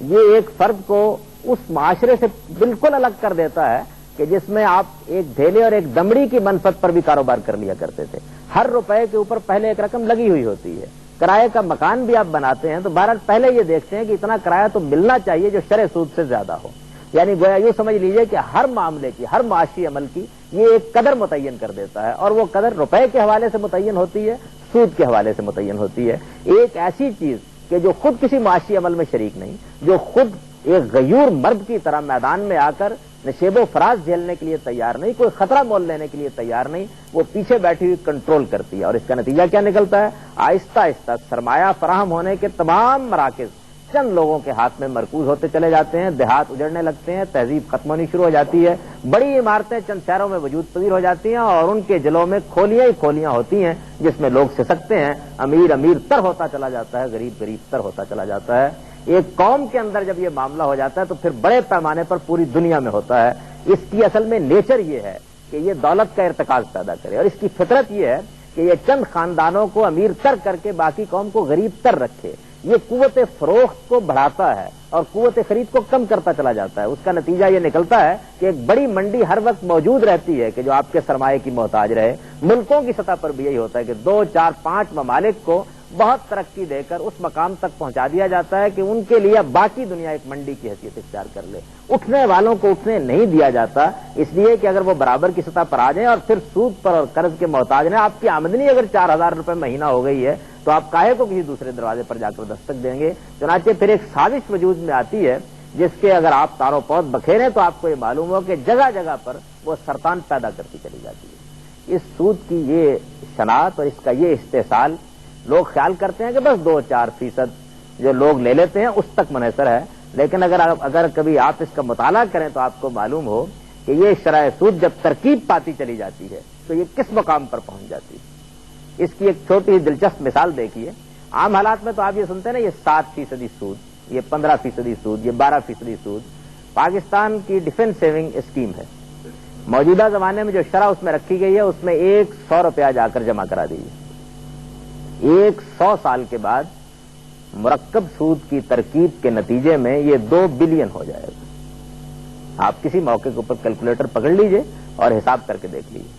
S2: یہ ایک فرد کو اس معاشرے سے بالکل الگ کر دیتا ہے کہ جس میں آپ ایک ڈھیلے اور ایک دمڑی کی منفعت پر بھی کاروبار کر لیا کرتے تھے۔ ہر روپے کے اوپر پہلے ایک رقم لگی ہوئی ہوتی ہے. کرائے کا مکان بھی آپ بناتے ہیں تو بہرحال پہلے یہ دیکھتے ہیں کہ اتنا کرایہ تو ملنا چاہیے جو شرع سود سے زیادہ ہو. یعنی گویا یہ سمجھ لیجئے کہ ہر معاملے کی، ہر معاشی عمل کی یہ ایک قدر متعین کر دیتا ہے، اور وہ قدر روپے کے حوالے سے متعین ہوتی ہے، سود کے حوالے سے متعین ہوتی ہے. ایک ایسی چیز کہ جو خود کسی معاشی عمل میں شریک نہیں، جو خود ایک غیور مرد کی طرح میدان میں آ کر نشیب و فراز جھیلنے کے لیے تیار نہیں، کوئی خطرہ مول لینے کے لیے تیار نہیں، وہ پیچھے بیٹھی ہوئی کنٹرول کرتی ہے. اور اس کا نتیجہ کیا نکلتا ہے؟ آہستہ آہستہ سرمایہ فراہم ہونے کے تمام مراکز چند لوگوں کے ہاتھ میں مرکوز ہوتے چلے جاتے ہیں، دیہات اجڑنے لگتے ہیں، تہذیب ختم ہونی شروع ہو جاتی ہے، بڑی عمارتیں چند شہروں میں وجود پذیر ہو جاتی ہیں، اور ان کے جلوں میں کھولیاں ہی کھولیاں ہوتی ہیں جس میں لوگ سسکتے ہیں. امیر امیر تر ہوتا چلا جاتا ہے، غریب غریب تر ہوتا چلا جاتا ہے. ایک قوم کے اندر جب یہ معاملہ ہو جاتا ہے تو پھر بڑے پیمانے پر پوری دنیا میں ہوتا ہے. اس کی اصل میں نیچر یہ ہے کہ یہ دولت کا ارتکاز پیدا کرے، اور اس کی فطرت یہ ہے کہ یہ چند خاندانوں کو امیر تر کر کے باقی قوم کو غریب تر رکھے. یہ قوت فروخت کو بڑھاتا ہے اور قوت خرید کو کم کرتا چلا جاتا ہے. اس کا نتیجہ یہ نکلتا ہے کہ ایک بڑی منڈی ہر وقت موجود رہتی ہے کہ جو آپ کے سرمایے کی محتاج رہے. ملکوں کی سطح پر بھی یہی ہوتا ہے کہ 2, 4, 5 ممالک کو بہت ترقی دے کر اس مقام تک پہنچا دیا جاتا ہے کہ ان کے لیے اب باقی دنیا ایک منڈی کی حیثیت اختیار کر لے. اٹھنے والوں کو اٹھنے نہیں دیا جاتا، اس لیے کہ اگر وہ برابر کی سطح پر آ جائیں اور پھر سود پر اور قرض کے محتاج ہیں. آپ کی آمدنی اگر 4,000 روپے مہینہ ہو گئی ہے تو آپ کاہے کو کسی دوسرے دروازے پر جا کر دستک دیں گے؟ چنانچہ پھر ایک سازش وجود میں آتی ہے جس کے اگر آپ تاروں پود بکھیریں تو آپ کو یہ معلوم ہو کہ جگہ جگہ پر وہ سرطان پیدا کرتی چلی جاتی ہے. اس سود کی یہ شناخت اور اس کا یہ استحصال لوگ خیال کرتے ہیں کہ بس 2-4% جو لوگ لے لیتے ہیں اس تک منحصر ہے، لیکن اگر کبھی آپ اس کا مطالعہ کریں تو آپ کو معلوم ہو کہ یہ شرح سود جب ترکیب پاتی چلی جاتی ہے تو یہ کس مقام پر پہنچ جاتی ہے. اس کی ایک چھوٹی دلچسپ مثال دیکھیے. عام حالات میں تو آپ یہ سنتے ہیں نا، یہ 7% سود، یہ 15% سود، یہ 12% سود. پاکستان کی ڈیفنس سیونگ اسکیم ہے. موجودہ زمانے میں جو شرح اس میں رکھی گئی ہے اس میں 100 روپیہ جا کر جمع کرا دیجیے. 100 سال کے بعد مرکب سود کی ترکیب کے نتیجے میں یہ 2 بلین ہو جائے گا. آپ کسی موقع کے اوپر کیلکولیٹر پکڑ لیجئے اور حساب کر کے دیکھ لیجئے،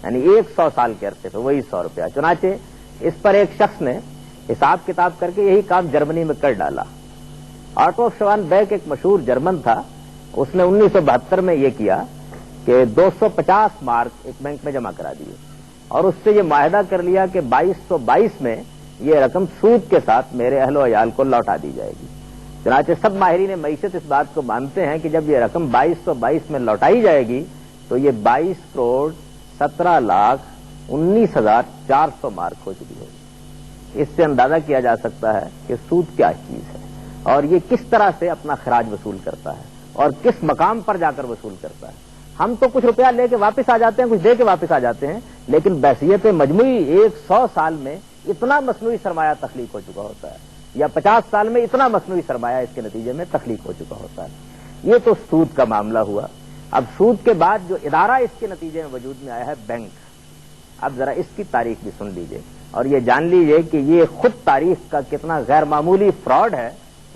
S2: یعنی 100 سال کے عرصے پہ وہی 100 روپیہ. چنانچہ اس پر ایک شخص نے حساب کتاب کر کے یہی کام جرمنی میں کر ڈالا. آٹو شوان بیک ایک مشہور جرمن تھا، اس نے 1972 میں یہ کیا کہ 250 مارک ایک بینک میں جمع کرا دیے اور اس سے یہ معاہدہ کر لیا کہ 2222 میں یہ رقم سود کے ساتھ میرے اہل و عیال کو لوٹا دی جائے گی. چنانچہ سب ماہرین معیشت اس بات کو مانتے ہیں کہ جب یہ رقم 2222 میں لوٹائی جائے گی تو یہ 22,17,19,400 مارک ہو چکی ہوگی. اس سے اندازہ کیا جا سکتا ہے کہ سود کیا چیز ہے اور یہ کس طرح سے اپنا خراج وصول کرتا ہے اور کس مقام پر جا کر وصول کرتا ہے. ہم تو کچھ روپیہ لے کے واپس آ جاتے ہیں، کچھ دے کے واپس آ جاتے ہیں، لیکن بحثیت مجموعی 100 سال میں اتنا مصنوعی سرمایہ تخلیق ہو چکا ہوتا ہے، یا 50 سال میں اتنا مصنوعی سرمایہ اس کے نتیجے میں تخلیق ہو چکا ہوتا ہے. یہ تو سود کا معاملہ ہوا. اب سود کے بعد جو ادارہ اس کے نتیجے میں وجود میں آیا ہے، بینک. اب ذرا اس کی تاریخ بھی سن لیجئے اور یہ جان لیجئے کہ یہ خود تاریخ کا کتنا غیر معمولی فراڈ ہے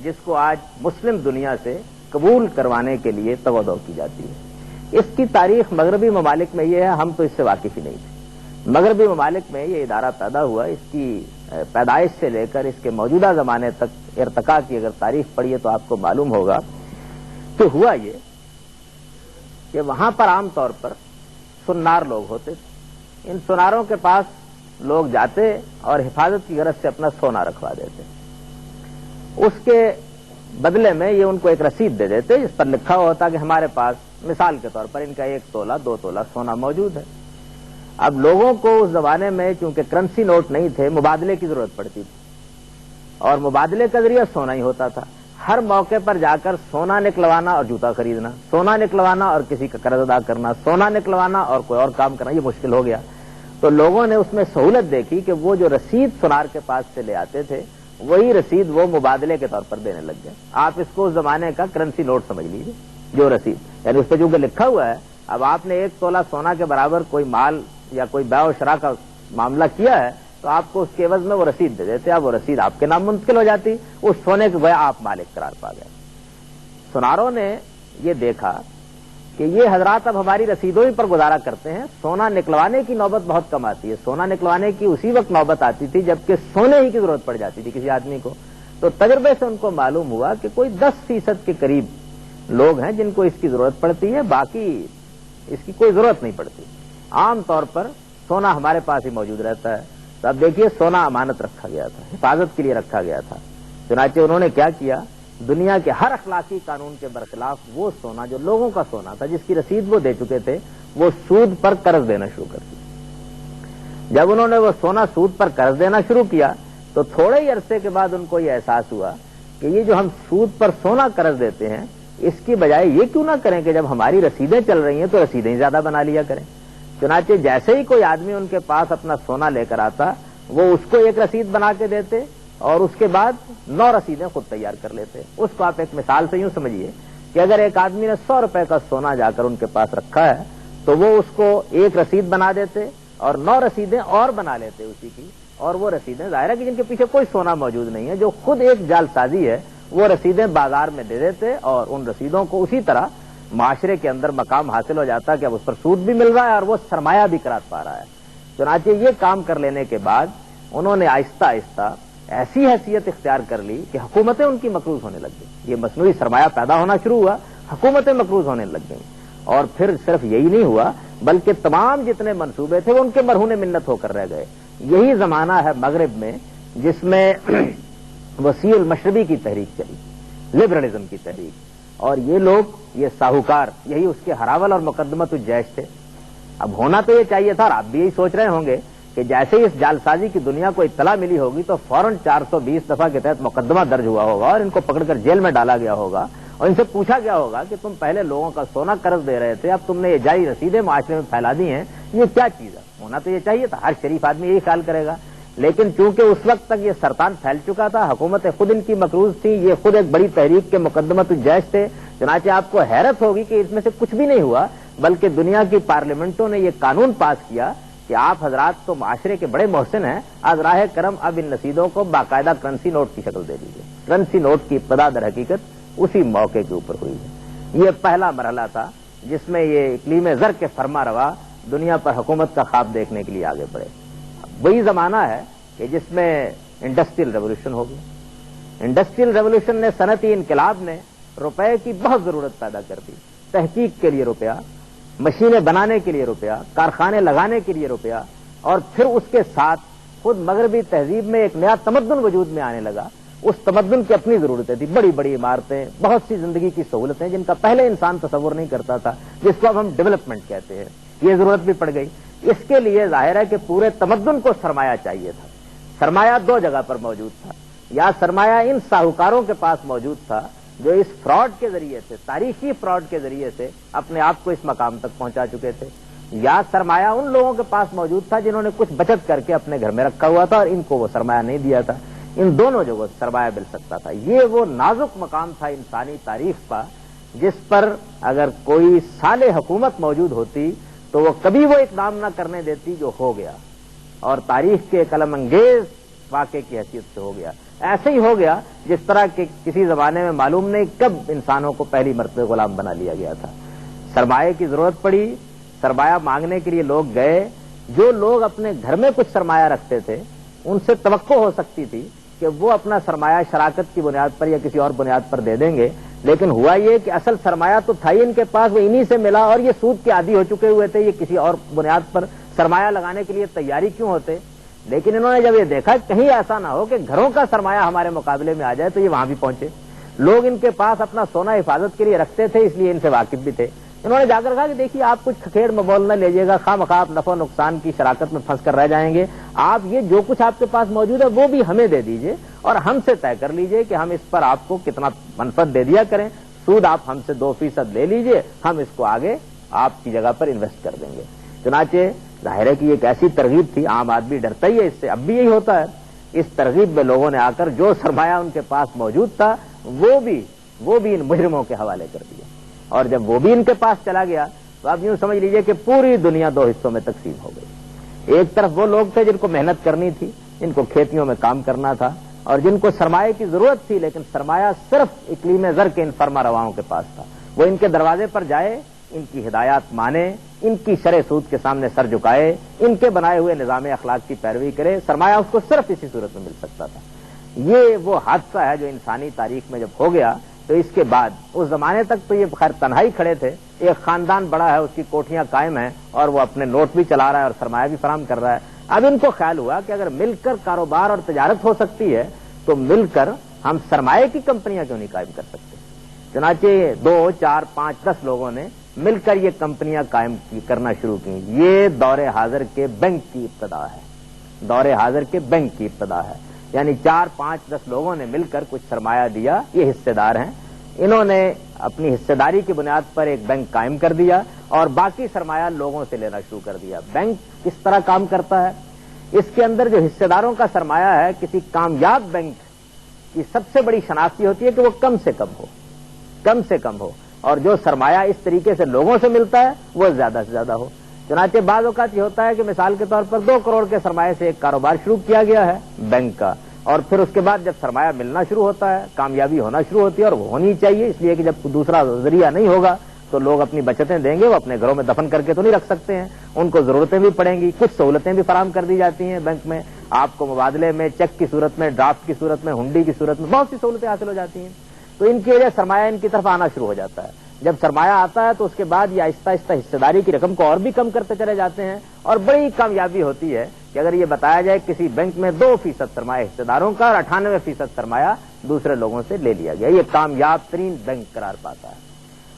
S2: جس کو آج مسلم دنیا سے قبول کروانے کے لیے تودع کی جاتی ہے. اس کی تاریخ مغربی ممالک میں یہ ہے، ہم تو اس سے واقف ہی نہیں تھے. مغربی ممالک میں یہ ادارہ پیدا ہوا، اس کی پیدائش سے لے کر اس کے موجودہ زمانے تک ارتقاء کی اگر تاریخ پڑھیے تو آپ کو معلوم ہوگا کہ ہوا یہ کہ وہاں پر عام طور پر سنار لوگ ہوتے تھے. ان سناروں کے پاس لوگ جاتے اور حفاظت کی غرض سے اپنا سونا رکھوا دیتے. اس کے بدلے میں یہ ان کو ایک رسید دے دیتے جس پر لکھا ہوا ہوتا کہ ہمارے پاس مثال کے طور پر ان کا 1 تولہ 2 تولہ سونا موجود ہے. اب لوگوں کو اس زمانے میں چونکہ کرنسی نوٹ نہیں تھے، مبادلے کی ضرورت پڑتی تھی اور مبادلے کا ذریعہ سونا ہی ہوتا تھا. ہر موقع پر جا کر سونا نکلوانا اور جوتا خریدنا، سونا نکلوانا اور کسی کا قرض ادا کرنا، سونا نکلوانا اور کوئی اور کام کرنا، یہ مشکل ہو گیا. تو لوگوں نے اس میں سہولت دیکھی کہ وہ جو رسید سنار کے پاس سے لے آتے تھے وہی رسید وہ مبادلے کے طور پر دینے لگ گئے. آپ اس کو اس زمانے کا کرنسی نوٹ سمجھ لیجیے. جو رسید یعنی اس پہ چونکہ لکھا ہوا ہے، اب آپ نے 1 تولہ سونا کے برابر کوئی مال یا کوئی بیع و شراء کا معاملہ کیا ہے تو آپ کو اس کے عوض میں وہ رسید دے دیتے. اب وہ رسید آپ کے نام منتقل ہو جاتی، اس سونے کے گویا آپ مالک قرار پا گئے. سناروں نے یہ دیکھا کہ یہ حضرات اب ہماری رسیدوں ہی پر گزارا کرتے ہیں، سونا نکلوانے کی نوبت بہت کم آتی ہے۔ سونا نکلوانے کی اسی وقت نوبت آتی تھی جبکہ سونے ہی کی ضرورت پڑ جاتی تھی کسی آدمی کو۔ تو تجربے سے ان کو معلوم ہوا کہ کوئی 10% کے قریب لوگ ہیں جن کو اس کی ضرورت پڑتی ہے، باقی اس کی کوئی ضرورت نہیں پڑتی۔ عام طور پر سونا ہمارے پاس ہی موجود رہتا ہے۔ تو اب دیکھیے، سونا امانت رکھا گیا تھا، حفاظت کے لیے رکھا گیا تھا، چنانچہ انہوں نے کیا کیا، دنیا کے ہر اخلاقی قانون کے برخلاف وہ سونا جو لوگوں کا سونا تھا، جس کی رسید وہ دے چکے تھے، وہ سود پر قرض دینا شروع کر دیا۔ جب انہوں نے وہ سونا سود پر قرض دینا شروع کیا تو تھوڑے ہی عرصے کے بعد ان کو یہ احساس ہوا کہ یہ جو ہم سود پر سونا قرض دیتے ہیں، اس کی بجائے یہ کیوں نہ کریں کہ جب ہماری رسیدیں چل رہی ہیں تو رسیدیں زیادہ بنا لیا کریں۔ چنانچہ جیسے ہی کوئی آدمی ان کے پاس اپنا سونا لے کر آتا، وہ اس کو ایک رسید بنا کے دیتے اور اس کے بعد 9 رسیدیں خود تیار کر لیتے۔ اس کو آپ ایک مثال سے یوں سمجھیے کہ اگر ایک آدمی نے 100 روپے کا سونا جا کر ان کے پاس رکھا ہے تو وہ اس کو ایک رسید بنا دیتے اور 9 رسیدیں اور بنا لیتے اسی کی، اور وہ رسیدیں ظاہر ہے کہ جن کے پیچھے کوئی سونا موجود نہیں ہے، جو خود ایک جعل سازی ہے، وہ رسیدیں بازار میں دے دیتے اور ان رسیدوں کو اسی طرح معاشرے کے اندر مقام حاصل ہو جاتا کہ اب اس پر سود بھی مل رہا ہے اور وہ سرمایہ بھی کرا پا رہا ہے۔ چنانچہ یہ کام کر لینے کے بعد انہوں نے آہستہ آہستہ ایسی حیثیت اختیار کر لی کہ حکومتیں ان کی مقروض ہونے لگ گئی۔ یہ مصنوعی سرمایہ پیدا ہونا شروع ہوا، حکومتیں مقروض ہونے لگ گئیں، اور پھر صرف یہی نہیں ہوا بلکہ تمام جتنے منصوبے تھے وہ ان کے مرہون منت ہو کر رہ گئے۔ یہی زمانہ ہے مغرب میں جس میں وسیع المشربی کی تحریک چلی، لبرلزم کی تحریک، اور یہ لوگ، یہ ساہوکار، یہی اس کے ہراول اور مقدمت الجیش تھے۔ اب ہونا تو یہ چاہیے تھا، اور آپ بھی یہی سوچ رہے ہوں گے کہ جیسے ہی اس جعل سازی کی دنیا کو اطلاع ملی ہوگی تو فوراً 420 دفعہ کے تحت مقدمہ درج ہوا ہوگا اور ان کو پکڑ کر جیل میں ڈالا گیا ہوگا اور ان سے پوچھا گیا ہوگا کہ تم پہلے لوگوں کا سونا قرض دے رہے تھے، اب تم نے یہ جعلی رسیدیں معاشرے میں پھیلا دی ہیں، یہ کیا چیز ہے؟ ہونا تو یہ چاہیے تھا، ہر شریف آدمی یہی خیال کرے گا، لیکن چونکہ اس وقت تک یہ سرطان پھیل چکا تھا، حکومتیں خود ان کی مقروض تھی، یہ خود ایک بڑی تحریک کے مقدمت الجیش تھے، چنانچہ آپ کو حیرت ہوگی کہ اس میں سے کچھ بھی نہیں ہوا، بلکہ دنیا کی پارلیمنٹوں نے یہ قانون پاس کیا کہ آپ حضرات تو معاشرے کے بڑے محسن ہیں، از راہ کرم اب ان رسیدوں کو باقاعدہ کرنسی نوٹ کی شکل دے دیجیے۔ کرنسی نوٹ کی ابتدا در حقیقت اسی موقع کے اوپر ہوئی ہے۔ یہ پہلا مرحلہ تھا جس میں یہ اقلیم زر کے فرما روا دنیا پر حکومت کا خواب دیکھنے کے لیے آگے بڑھے۔ وہی زمانہ ہے کہ جس میں انڈسٹریل ریولوشن ہو گئی۔ انڈسٹریل ریولوشن نے، صنعتی انقلاب نے روپے کی بہت ضرورت پیدا کر دی، تحقیق کے لیے روپیہ، مشینیں بنانے کے لیے روپیہ، کارخانے لگانے کے لیے روپیہ، اور پھر اس کے ساتھ خود مغربی تہذیب میں ایک نیا تمدن وجود میں آنے لگا۔ اس تمدن کی اپنی ضرورتیں تھیں، بڑی بڑی عمارتیں، بہت سی زندگی کی سہولتیں جن کا پہلے انسان تصور نہیں کرتا تھا، جس کو اب ہم ڈیولپمنٹ کہتے ہیں، یہ ضرورت بھی پڑ گئی۔ اس کے لیے ظاہر ہے کہ پورے تمدن کو سرمایہ چاہیے تھا۔ سرمایہ 2 جگہ پر موجود تھا، یا سرمایہ ان ساہوکاروں کے پاس موجود تھا جو اس فراڈ کے ذریعے سے، تاریخی فراڈ کے ذریعے سے اپنے آپ کو اس مقام تک پہنچا چکے تھے، یا سرمایہ ان لوگوں کے پاس موجود تھا جنہوں نے کچھ بچت کر کے اپنے گھر میں رکھا ہوا تھا اور ان کو وہ سرمایہ نہیں دیا تھا۔ ان دونوں جگہوں سے سرمایہ مل سکتا تھا۔ یہ وہ نازک مقام تھا انسانی تاریخ کا جس پر اگر کوئی صالح حکومت موجود ہوتی تو وہ کبھی وہ اقدام نہ کرنے دیتی جو ہو گیا، اور تاریخ کے قلم انگیز واقعے کی حیثیت سے ہو گیا۔ ایسے ہی ہو گیا جس طرح کہ کسی زمانے میں معلوم نہیں کب انسانوں کو پہلی مرتبہ غلام بنا لیا گیا تھا۔ سرمایہ کی ضرورت پڑی، سرمایہ مانگنے کے لیے لوگ گئے۔ جو لوگ اپنے گھر میں کچھ سرمایہ رکھتے تھے ان سے توقع ہو سکتی تھی کہ وہ اپنا سرمایہ شراکت کی بنیاد پر یا کسی اور بنیاد پر دے دیں گے، لیکن ہوا یہ کہ اصل سرمایہ تو تھا ہی ان کے پاس، وہ انہی سے ملا، اور یہ سود کے عادی ہو چکے ہوئے تھے، یہ کسی اور بنیاد پر سرمایہ لگانے کے لیے تیاری کیوں ہوتے؟ لیکن انہوں نے جب یہ دیکھا کہیں ایسا نہ ہو کہ گھروں کا سرمایہ ہمارے مقابلے میں آ جائے، تو یہ وہاں بھی پہنچے۔ لوگ ان کے پاس اپنا سونا حفاظت کے لیے رکھتے تھے، اس لیے ان سے واقف بھی تھے۔ انہوں نے جا کر کہا کہ دیکھیے آپ کچھ کھکھیڑ مبول نہ لیجیے گا، خواہ مخواہ آپ نفع و نقصان کی شراکت میں پھنس کر رہ جائیں گے، آپ یہ جو کچھ آپ کے پاس موجود ہے وہ بھی ہمیں دے دیجیے اور ہم سے طے کر لیجیے کہ ہم اس پر آپ کو کتنا منفعت دے دیا کریں، سود آپ ہم سے 2% لے لیجیے، ہم اس کو آگے آپ کی جگہ پر انویسٹ کر دیں گے۔ چنانچہ ظاہر ہے کہ یہ ایک ایسی ترغیب تھی، عام آدمی ڈرتا ہی ہے اس سے، اب بھی یہی ہوتا ہے۔ اس ترغیب میں لوگوں نے آ کر جو سرمایہ ان کے پاس موجود تھا وہ بھی ان مجرموں کے حوالے کر دیا، اور جب وہ بھی ان کے پاس چلا گیا تو آپ یوں سمجھ لیجئے کہ پوری دنیا 2 حصوں میں تقسیم ہو گئی۔ ایک طرف وہ لوگ تھے جن کو محنت کرنی تھی، جن کو کھیتیوں میں کام کرنا تھا، اور جن کو سرمایہ کی ضرورت تھی، لیکن سرمایہ صرف اقلیم زر کے ان فرما رواؤں کے پاس تھا۔ وہ ان کے دروازے پر جائے ان کی ہدایات مانے، ان کی شرع سود کے سامنے سر جھکائے، ان کے بنائے ہوئے نظام اخلاق کی پیروی کرے، سرمایہ اس کو صرف اسی صورت میں مل سکتا تھا۔ یہ وہ حادثہ ہے جو انسانی تاریخ میں جب ہو گیا تو اس کے بعد اس زمانے تک تو یہ خیر تنہائی کھڑے تھے، ایک خاندان بڑا ہے، اس کی کوٹھیاں قائم ہیں اور وہ اپنے نوٹ بھی چلا رہا ہے اور سرمایہ بھی فراہم کر رہا ہے۔ اب ان کو خیال ہوا کہ اگر مل کر کاروبار اور تجارت ہو سکتی ہے تو مل کر ہم سرمایہ کی کمپنیاں کیوں نہیں قائم کر سکتے؟ چنانچہ 2, 4, 5, 10 لوگوں نے مل کر یہ کمپنیاں قائم کرنا شروع کی۔ یہ دور حاضر کے بینک کی ابتدا ہے، دور حاضر کے بینک کی ابتدا ہے، یعنی 4, 5, 10 لوگوں نے مل کر کچھ سرمایہ دیا، یہ حصے دار ہیں، انہوں نے اپنی حصہ داری کی بنیاد پر ایک بینک قائم کر دیا اور باقی سرمایہ لوگوں سے لینا شروع کر دیا۔ بینک کس طرح کام کرتا ہے؟ اس کے اندر جو حصے داروں کا سرمایہ ہے، کسی کامیاب بینک کی سب سے بڑی شناخت یہ ہوتی ہے کہ وہ کم سے کم ہو اور جو سرمایہ اس طریقے سے لوگوں سے ملتا ہے وہ زیادہ سے زیادہ ہو۔ چنانچہ بعض اوقات یہ ہوتا ہے کہ مثال کے طور پر 2 کروڑ کے سرمایہ سے ایک کاروبار شروع کیا گیا ہے بینک کا، اور پھر اس کے بعد جب سرمایہ ملنا شروع ہوتا ہے، کامیابی ہونا شروع ہوتی ہے، اور وہ ہونی چاہیے، اس لیے کہ جب دوسرا ذریعہ نہیں ہوگا تو لوگ اپنی بچتیں دیں گے، وہ اپنے گھروں میں دفن کر کے تو نہیں رکھ سکتے ہیں، ان کو ضرورتیں بھی پڑیں گی، کچھ سہولتیں بھی فراہم کر دی جاتی ہیں بینک میں، آپ کو مبادلے میں چیک کی صورت میں، ڈرافٹ کی صورت میں، ہنڈی کی صورت میں بہت سی سہولتیں حاصل ہو جاتی ہیں، تو ان کی وجہ سرمایہ ان کی طرف آنا شروع ہو جاتا ہے۔ جب سرمایہ آتا ہے تو اس کے بعد یہ آہستہ آہستہ حصہ داری کی رقم کو اور بھی کم کرتے چلے جاتے ہیں، اور بڑی کامیابی ہوتی ہے کہ اگر یہ بتایا جائے کسی بینک میں 2% سرمایہ حصہ داروں کا اور 98% سرمایہ دوسرے لوگوں سے لے لیا گیا، یہ کامیاب ترین بینک قرار پاتا ہے۔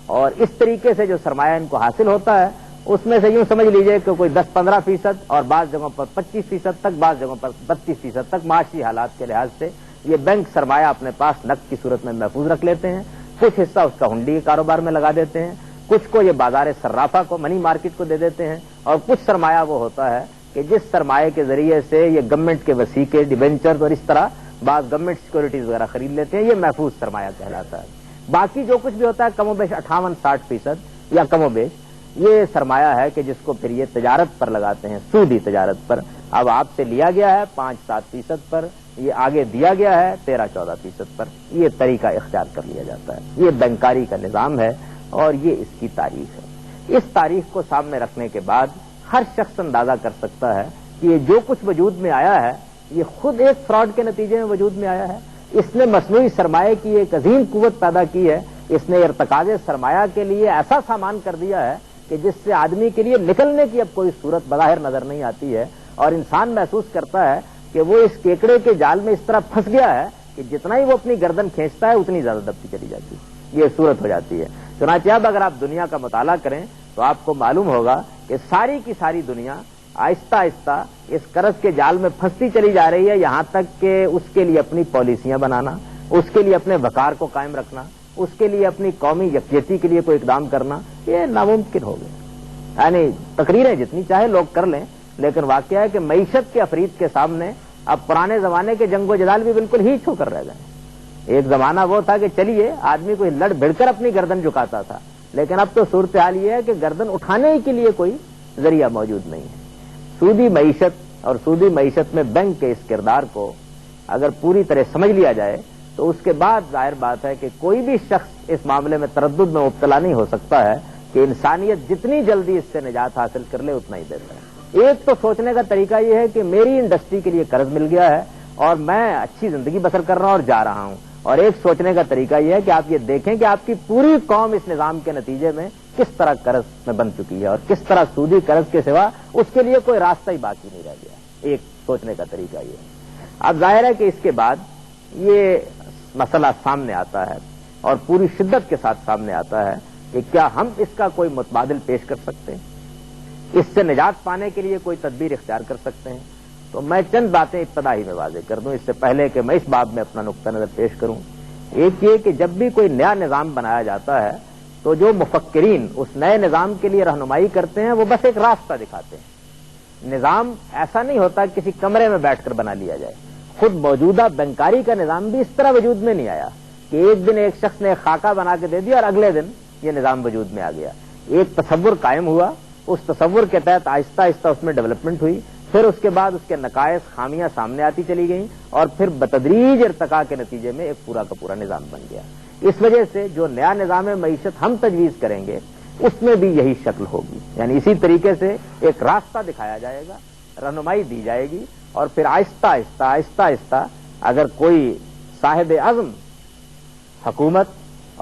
S2: اور اس طریقے سے جو سرمایہ ان کو حاصل ہوتا ہے اس میں سے یوں سمجھ لیجئے کہ کوئی 10-15% اور بعض جگہوں پر 25% تک، بعض جگہوں پر 32% تک معاشی حالات کے لحاظ سے یہ بینک سرمایہ اپنے پاس نقد کی صورت میں محفوظ رکھ لیتے ہیں، کچھ حصہ اس کا ہنڈی کے کاروبار میں لگا دیتے ہیں، کچھ کو یہ بازار صرافہ کو، منی مارکیٹ کو دے دیتے ہیں، اور کچھ سرمایہ وہ ہوتا ہے کہ جس سرمایہ کے ذریعے سے یہ گورنمنٹ کے وثیقے، ڈیبینچر اور اس طرح بعض گورنمنٹ سیکورٹیز وغیرہ خرید لیتے ہیں، یہ محفوظ سرمایہ کہلاتا ہے۔ باقی جو کچھ بھی ہوتا ہے کم و بیش 58-60% یا کم و بیش یہ سرمایہ ہے کہ جس کو پھر یہ تجارت پر لگاتے ہیں، سودی تجارت پر۔ اب آپ سے لیا گیا ہے 5-7% پر، یہ آگے دیا گیا ہے 13-14% پر، یہ طریقہ اختیار کر لیا جاتا ہے۔ یہ بینکاری کا نظام ہے اور یہ اس کی تاریخ ہے۔ اس تاریخ کو سامنے رکھنے کے بعد ہر شخص اندازہ کر سکتا ہے کہ یہ جو کچھ وجود میں آیا ہے یہ خود ایک فراڈ کے نتیجے میں وجود میں آیا ہے۔ اس نے مصنوعی سرمایہ کی ایک عظیم قوت پیدا کی ہے، اس نے ارتکاز سرمایہ کے لیے ایسا سامان کر دیا ہے کہ جس سے آدمی کے لیے نکلنے کی اب کوئی صورت بظاہر نظر نہیں آتی ہے، اور انسان محسوس کرتا ہے کہ وہ اس کیکڑے کے جال میں اس طرح پھنس گیا ہے کہ جتنا ہی وہ اپنی گردن کھینچتا ہے اتنی زیادہ دبتی چلی جاتی ہے، یہ صورت ہو جاتی ہے۔ چنانچہ اب اگر آپ دنیا کا مطالعہ کریں تو آپ کو معلوم ہوگا کہ ساری کی ساری دنیا آہستہ آہستہ اس قرض کے جال میں پھنستی چلی جا رہی ہے، یہاں تک کہ اس کے لیے اپنی پالیسیاں بنانا، اس کے لیے اپنے وقار کو قائم رکھنا، اس کے لیے اپنی قومی یکجہتی کے لیے کوئی اقدام کرنا یہ ناممکن ہو گیا۔ یعنی تقریریں جتنی چاہے لوگ کر لیں، لیکن واقعہ ہے کہ معیشت کے افرید کے سامنے اب پرانے زمانے کے جنگ و جدال بھی بالکل ہی چھو کر رہ گئے۔ ایک زمانہ وہ تھا کہ چلیے آدمی کوئی لڑ بھڑ کر اپنی گردن جھکاتا تھا، لیکن اب تو صورتحال یہ ہے کہ گردن اٹھانے کے لیے کوئی ذریعہ موجود نہیں ہے۔ سودی معیشت اور سودی معیشت میں بینک کے اس کردار کو اگر پوری طرح سمجھ لیا جائے تو اس کے بعد ظاہر بات ہے کہ کوئی بھی شخص اس معاملے میں تردد میں مبتلا نہیں ہو سکتا ہے کہ انسانیت جتنی جلدی اس سے نجات حاصل کر لے اتنا ہی بہتر ہے۔ ایک تو سوچنے کا طریقہ یہ ہے کہ میری انڈسٹری کے لیے قرض مل گیا ہے اور میں اچھی زندگی بسر کر رہا ہوں اور جا رہا ہوں، اور ایک سوچنے کا طریقہ یہ ہے کہ آپ یہ دیکھیں کہ آپ کی پوری قوم اس نظام کے نتیجے میں کس طرح قرض میں بن چکی ہے اور کس طرح سودی قرض کے سوا اس کے لیے کوئی راستہ ہی باقی نہیں رہ گیا۔ ایک سوچنے کا طریقہ یہ ہے۔ اب ظاہر ہے کہ اس کے بعد یہ مسئلہ سامنے آتا ہے اور پوری شدت کے ساتھ سامنے آتا ہے کہ کیا ہم اس کا کوئی متبادل پیش کر سکتے ہیں، اس سے نجات پانے کے لیے کوئی تدبیر اختیار کر سکتے ہیں؟ تو میں چند باتیں ابتدا ہی میں واضح کر دوں اس سے پہلے کہ میں اس باب میں اپنا نقطہ نظر پیش کروں۔ ایک یہ کہ جب بھی کوئی نیا نظام بنایا جاتا ہے تو جو مفکرین اس نئے نظام کے لیے رہنمائی کرتے ہیں وہ بس ایک راستہ دکھاتے ہیں۔ نظام ایسا نہیں ہوتا کسی کمرے میں بیٹھ کر بنا لیا جائے۔ خود موجودہ بینکاری کا نظام بھی اس طرح وجود میں نہیں آیا کہ ایک دن ایک شخص نے خاکہ بنا کے دے دیا اور اگلے دن یہ نظام وجود میں آ گیا۔ ایک تصور قائم ہوا، اس تصور کے تحت آہستہ آہستہ اس میں ڈیولپمنٹ ہوئی، پھر اس کے بعد اس کے نقائص خامیاں سامنے آتی چلی گئیں اور پھر بتدریج ارتقاء کے نتیجے میں ایک پورا کا پورا نظام بن گیا۔ اس وجہ سے جو نیا نظام معیشت ہم تجویز کریں گے اس میں بھی یہی شکل ہوگی. یعنی اسی طریقے سے ایک راستہ دکھایا جائے گا, رہنمائی دی جائے گی, اور پھر آہستہ آہستہ آہستہ آہستہ اگر کوئی صاحب عزم حکومت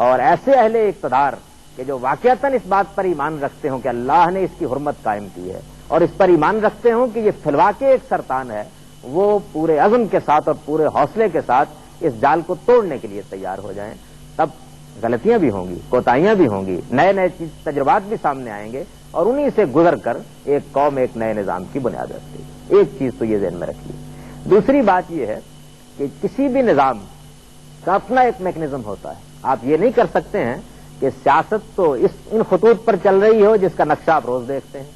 S2: اور ایسے اہل اقتدار کہ جو واقعتاً اس بات پر ایمان رکھتے ہوں کہ اللہ نے اس کی حرمت قائم کی ہے اور اس پر ایمان رکھتے ہوں کہ یہ فلواقع ایک سرطان ہے, وہ پورے عزم کے ساتھ اور پورے حوصلے کے ساتھ اس جال کو توڑنے کے لیے تیار ہو جائیں, تب غلطیاں بھی ہوں گی, کوتاہیاں بھی ہوں گی, نئے نئے تجربات بھی سامنے آئیں گے, اور انہی سے گزر کر ایک قوم ایک نئے نظام کی بنیاد رکھتی ہے. ایک چیز تو یہ ذہن میں رکھیے. دوسری بات یہ ہے کہ کسی بھی نظام کا اپنا ایک میکنزم ہوتا ہے. آپ یہ نہیں کر سکتے ہیں کہ سیاست تو ان خطوط پر چل رہی ہو جس کا نقشہ آپ روز دیکھتے ہیں.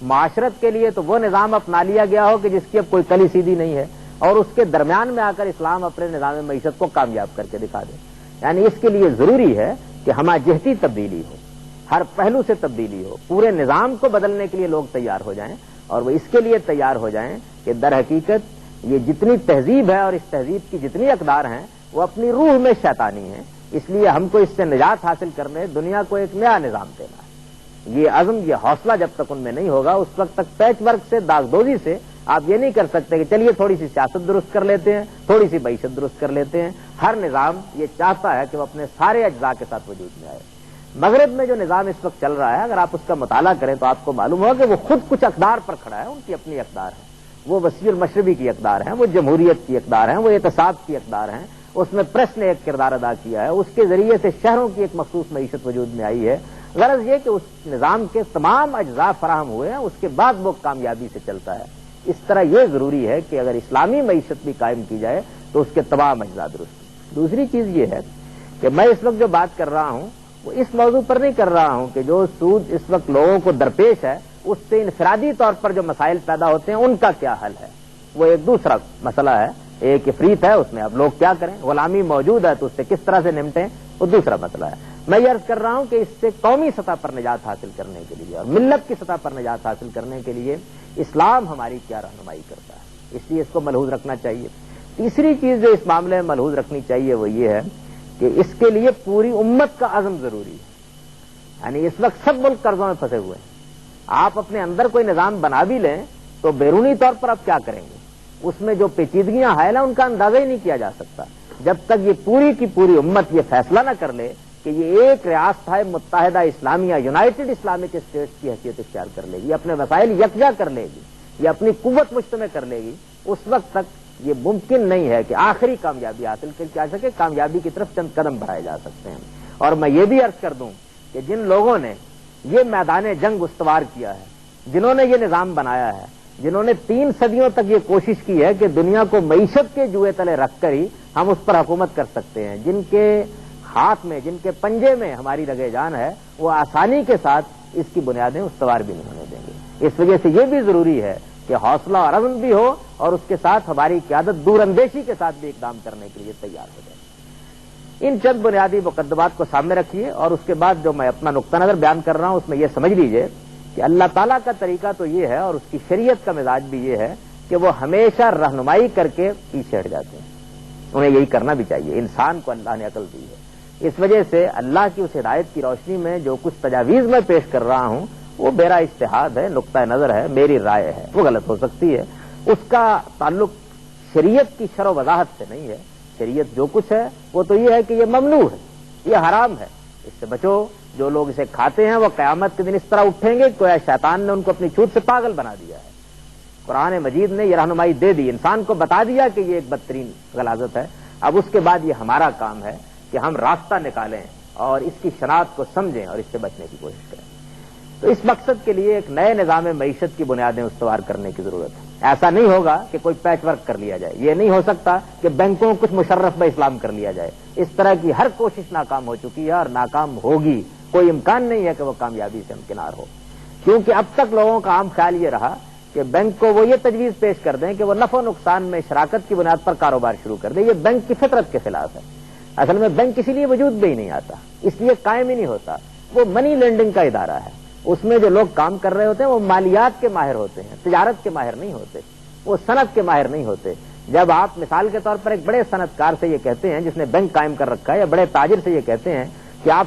S2: معاشرت کے لیے تو وہ نظام اپنا لیا گیا ہو کہ جس کی اب کوئی کلی سیدھی نہیں ہے, اور اس کے درمیان میں آ کر اسلام اپنے نظام معیشت کو کامیاب کر کے دکھا دے. یعنی اس کے لیے ضروری ہے کہ ہمہ-جہتی تبدیلی ہو, ہر پہلو سے تبدیلی ہو, پورے نظام کو بدلنے کے لیے لوگ تیار ہو جائیں, اور وہ اس کے لیے تیار ہو جائیں کہ در حقیقت یہ جتنی تہذیب ہے اور اس تہذیب کی جتنی اقدار ہیں وہ اپنی روح میں شیطانی ہیں, اس لیے ہم کو اس سے نجات حاصل کرنے دنیا کو ایک نیا نظام دینا ہے. یہ عزم, یہ حوصلہ جب تک ان میں نہیں ہوگا اس وقت تک پیچ ورک سے, داغدوزی سے آپ یہ نہیں کر سکتے کہ چلیے تھوڑی سی سیاست درست کر لیتے ہیں, تھوڑی سی معیشت درست کر لیتے ہیں. ہر نظام یہ چاہتا ہے کہ وہ اپنے سارے اجزاء کے ساتھ وجود میں آئے. مغرب میں جو نظام اس وقت چل رہا ہے, اگر آپ اس کا مطالعہ کریں تو آپ کو معلوم ہوگا کہ وہ خود کچھ اقدار پر کھڑا ہے, ان کی اپنی اقدار ہے. وہ وسیع المشربی کی اقدار ہیں, وہ جمہوریت کی اقدار ہیں, وہ احتساب کی اقدار ہیں. اس میں پریس نے ایک کردار ادا کیا ہے, اس کے ذریعے سے شہروں کی ایک مخصوص معیشت وجود میں آئی ہے. غرض یہ کہ اس نظام کے تمام اجزاء فراہم ہوئے ہیں, اس کے بعد وہ کامیابی سے چلتا ہے. اس طرح یہ ضروری ہے کہ اگر اسلامی معیشت بھی قائم کی جائے تو اس کے تمام اجزاء درست. دوسری چیز یہ ہے کہ میں اس وقت جو بات کر رہا ہوں وہ اس موضوع پر نہیں کر رہا ہوں کہ جو سود اس وقت لوگوں کو درپیش ہے اس سے انفرادی طور پر جو مسائل پیدا ہوتے ہیں ان کا کیا حل ہے, وہ ایک دوسرا مسئلہ ہے. ایک افریت ہے, اس میں اب لوگ کیا کریں, غلامی موجود ہے تو اس سے کس طرح سے نمٹیں, وہ دوسرا مسئلہ ہے. میں یہ عرض کر رہا ہوں کہ اس سے قومی سطح پر نجات حاصل کرنے کے لیے اور ملت کی سطح پر نجات حاصل کرنے کے لیے اسلام ہماری کیا رہنمائی کرتا ہے, اس لیے اس کو ملحوظ رکھنا چاہیے. تیسری چیز جو اس معاملے میں ملحوظ رکھنی چاہیے وہ یہ ہے کہ اس کے لیے پوری امت کا عزم ضروری ہے. یعنی اس وقت سب ملک قرضوں میں پھنسے ہوئے ہیں. آپ اپنے اندر کوئی نظام بنا بھی لیں تو بیرونی طور پر آپ کیا کریں گے, اس میں جو پیچیدگیاں حائل ہیں ان کا اندازہ ہی نہیں کیا جا سکتا جب تک یہ پوری کی پوری امت یہ فیصلہ نہ کر لے کہ یہ ایک ریاست متحدہ اسلامیہ یونائٹڈ اسلامک اسٹیٹس کی حیثیت اختیار کر لے گی, اپنے وسائل یکجا کر لے گی, یہ اپنی قوت مجتمع کر لے گی. اس وقت تک یہ ممکن نہیں ہے کہ آخری کامیابی حاصل کی جا سکے. کامیابی کی طرف چند قدم بڑھائے جا سکتے ہیں. اور میں یہ بھی عرض کر دوں کہ جن لوگوں نے یہ میدان جنگ استوار کیا ہے, جنہوں نے یہ نظام بنایا ہے, جنہوں نے 3 صدیوں تک یہ کوشش کی ہے کہ دنیا کو معیشت کے جوئے تلے رکھ کر ہی ہم اس پر حکومت کر سکتے ہیں, جن کے ہاتھ میں, جن کے پنجے میں ہماری رگے جان ہے, وہ آسانی کے ساتھ اس کی بنیادیں استوار بھی نہیں ہونے دیں گے. اس وجہ سے یہ بھی ضروری ہے کہ حوصلہ اور عزم بھی ہو اور اس کے ساتھ ہماری قیادت دور اندیشی کے ساتھ بھی اقدام کرنے کے لیے تیار ہو جائے. ان چند بنیادی مقدمات کو سامنے رکھیے اور اس کے بعد جو میں اپنا نقطہ نظر بیان کر رہا ہوں اس میں یہ سمجھ لیجئے کہ اللہ تعالیٰ کا طریقہ تو یہ ہے اور اس کی شریعت کا مزاج بھی یہ ہے کہ وہ ہمیشہ رہنمائی کر کے پیچھے ہٹ جاتے ہیں. انہیں یہی کرنا بھی چاہیے. انسان کو اللہ نے عقل دی ہے. اس وجہ سے اللہ کی اس ہدایت کی روشنی میں جو کچھ تجاویز میں پیش کر رہا ہوں وہ میرا اجتہاد ہے, نقطہ نظر ہے, میری رائے ہے, وہ غلط ہو سکتی ہے. اس کا تعلق شریعت کی شرح و وضاحت سے نہیں ہے. شریعت جو کچھ ہے وہ تو یہ ہے کہ یہ ممنوع ہے, یہ حرام ہے, اس سے بچو. جو لوگ اسے کھاتے ہیں وہ قیامت کے دن اس طرح اٹھیں گے کہ شیطان نے ان کو اپنی چھوٹ سے پاگل بنا دیا ہے. قرآن مجید نے یہ رہنمائی دے دی, انسان کو بتا دیا کہ یہ ایک بدترین غلاظت ہے. اب اس کے بعد یہ ہمارا کام ہے کہ ہم راستہ نکالیں اور اس کی شناخت کو سمجھیں اور اس سے بچنے کی کوشش کریں. تو اس مقصد کے لیے ایک نئے نظام معیشت کی بنیادیں استوار کرنے کی ضرورت ہے. ایسا نہیں ہوگا کہ کوئی پیچ ورک کر لیا جائے. یہ نہیں ہو سکتا کہ بینکوں کو کچھ مشرف بہ اسلام کر لیا جائے. اس طرح کی ہر کوشش ناکام ہو چکی ہے اور ناکام ہوگی. کوئی امکان نہیں ہے کہ وہ کامیابی سے ہمکنار ہو, کیونکہ اب تک لوگوں کا عام خیال یہ رہا کہ بینک کو وہ یہ تجویز پیش کر دیں کہ وہ نفع و نقصان میں شراکت کی بنیاد پر کاروبار شروع کر دیں. یہ بینک کی فطرت کے خلاف ہے. اصل میں بینک اسی لیے وجود میں ہی نہیں آتا, اس لیے قائم ہی نہیں ہوتا. وہ منی لینڈنگ کا ادارہ ہے. اس میں جو لوگ کام کر رہے ہوتے ہیں وہ مالیات کے ماہر ہوتے ہیں, تجارت کے ماہر نہیں ہوتے, وہ صنعت کے ماہر نہیں ہوتے. جب آپ مثال کے طور پر ایک بڑے صنعت کار سے یہ کہتے ہیں جس نے بینک قائم کر رکھا ہے, یا بڑے تاجر سے یہ کہتے ہیں کہ آپ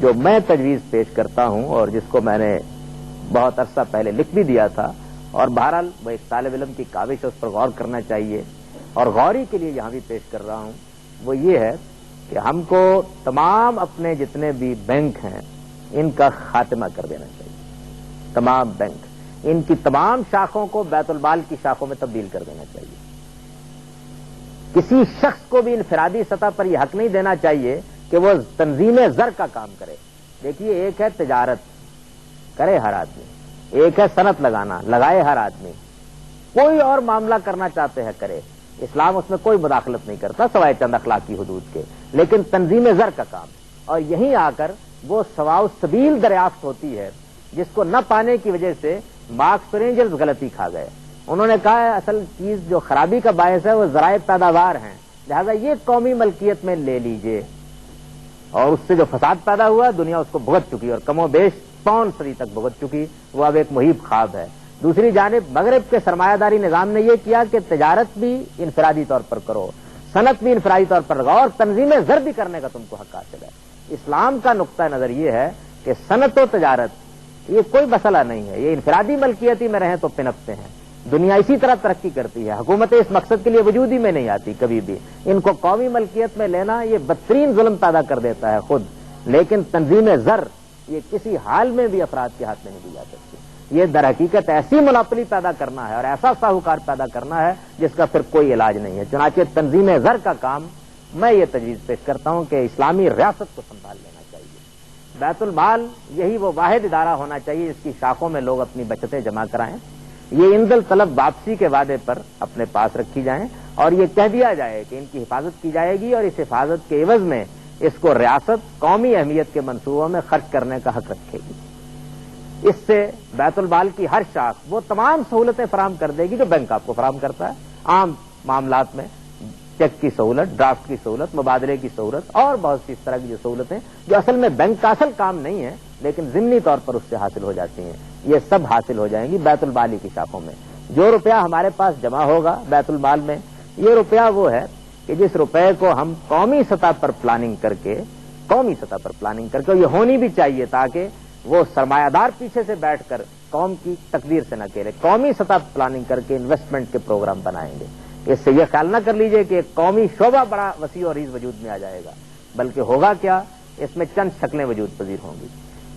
S2: جو میں تجویز پیش کرتا ہوں اور جس کو میں نے بہت عرصہ پہلے لکھ بھی دیا تھا، اور بہرحال وہ ایک طالب علم کی کاوش ہے، اس پر غور کرنا چاہیے، اور غوری کے لیے یہاں بھی پیش کر رہا ہوں، وہ یہ ہے کہ ہم کو تمام اپنے جتنے بھی بینک ہیں ان کا خاتمہ کر دینا چاہیے، تمام بینک، ان کی تمام شاخوں کو بیت المال کی شاخوں میں تبدیل کر دینا چاہیے۔ کسی شخص کو بھی انفرادی سطح پر یہ حق نہیں دینا چاہیے کہ وہ تنظیم زر کا کام کرے۔ دیکھیے، ایک ہے تجارت کرے ہر آدمی، ایک ہے صنعت لگانا، لگائے ہر آدمی، کوئی اور معاملہ کرنا چاہتے ہیں کرے، اسلام اس میں کوئی مداخلت نہیں کرتا سوائے چند اخلاقی حدود کے، لیکن تنظیم زر کا کام، اور یہیں آ کر وہ سواء السبیل دریافت ہوتی ہے جس کو نہ پانے کی وجہ سے مارکس اور اینجلز غلطی کھا گئے۔ انہوں نے کہا ہے اصل چیز جو خرابی کا باعث ہے وہ ذرائع پیداوار ہیں، لہذا یہ قومی ملکیت میں لے لیجئے، اور اس سے جو فساد پیدا ہوا دنیا اس کو بھگت چکی، اور کم و بیش 5 صدی تک بھگت چکی، وہ اب ایک محیب خواب ہے۔ دوسری جانب مغرب کے سرمایہ داری نظام نے یہ کیا کہ تجارت بھی انفرادی طور پر کرو، صنعت بھی انفرادی طور پر لگاؤ، اور تنظیم زر بھی کرنے کا تم کو حق حاصل ہے۔ اسلام کا نقطہ نظر یہ ہے کہ صنعت و تجارت یہ کوئی مسئلہ نہیں ہے، یہ انفرادی ملکیتی میں رہیں تو پنپتے ہیں، دنیا اسی طرح ترقی کرتی ہے، حکومتیں اس مقصد کے لیے وجود ہی میں نہیں آتی کبھی بھی، ان کو قومی ملکیت میں لینا یہ بدترین ظلم پیدا کر دیتا ہے خود، لیکن تنظیم زر یہ کسی حال میں بھی افراد کے ہاتھ میں نہیں دی جا سکتی، یہ در حقیقت ایسی ملاپلی پیدا کرنا ہے اور ایسا ساہوکار پیدا کرنا ہے جس کا پھر کوئی علاج نہیں ہے۔ چنانچہ تنظیم زر کا کام میں یہ تجویز پیش کرتا ہوں کہ اسلامی ریاست کو سنبھال لینا چاہیے، بیت المال یہی وہ واحد ادارہ ہونا چاہیے جس کی شاخوں میں لوگ اپنی بچتیں جمع کرائیں، یہ انزل طلب واپسی کے وعدے پر اپنے پاس رکھی جائیں، اور یہ کہہ دیا جائے کہ ان کی حفاظت کی جائے گی، اور اس حفاظت کے عوض میں اس کو ریاست قومی اہمیت کے منصوبوں میں خرچ کرنے کا حق رکھے گی۔ اس سے بیت المال کی ہر شاخ وہ تمام سہولتیں فراہم کر دے گی جو بینک آپ کو فراہم کرتا ہے، عام معاملات میں چیک کی سہولت، ڈرافٹ کی سہولت، مبادلے کی سہولت، اور بہت سی اس طرح کی جو سہولتیں جو اصل میں بینک کا اصل کام نہیں ہے لیکن ضمنی طور پر اس سے حاصل ہو جاتی ہیں، یہ سب حاصل ہو جائیں گی بیت المال کی شاخوں میں۔ جو روپیہ ہمارے پاس جمع ہوگا بیت المال میں، یہ روپیہ وہ ہے کہ جس روپے کو ہم قومی سطح پر پلاننگ کر کے یہ ہونی بھی چاہیے تاکہ وہ سرمایہ دار پیچھے سے بیٹھ کر قوم کی تقدیر سے نہ کھیلے، قومی سطح پر پلاننگ کر کے انویسٹمنٹ کے پروگرام بنائیں گے۔ اس سے یہ خیال نہ کر لیجئے کہ ایک قومی شعبہ بڑا وسیع و عریض وجود میں آ جائے گا، بلکہ ہوگا کیا، اس میں چند شکلیں وجود پذیر ہوں گی۔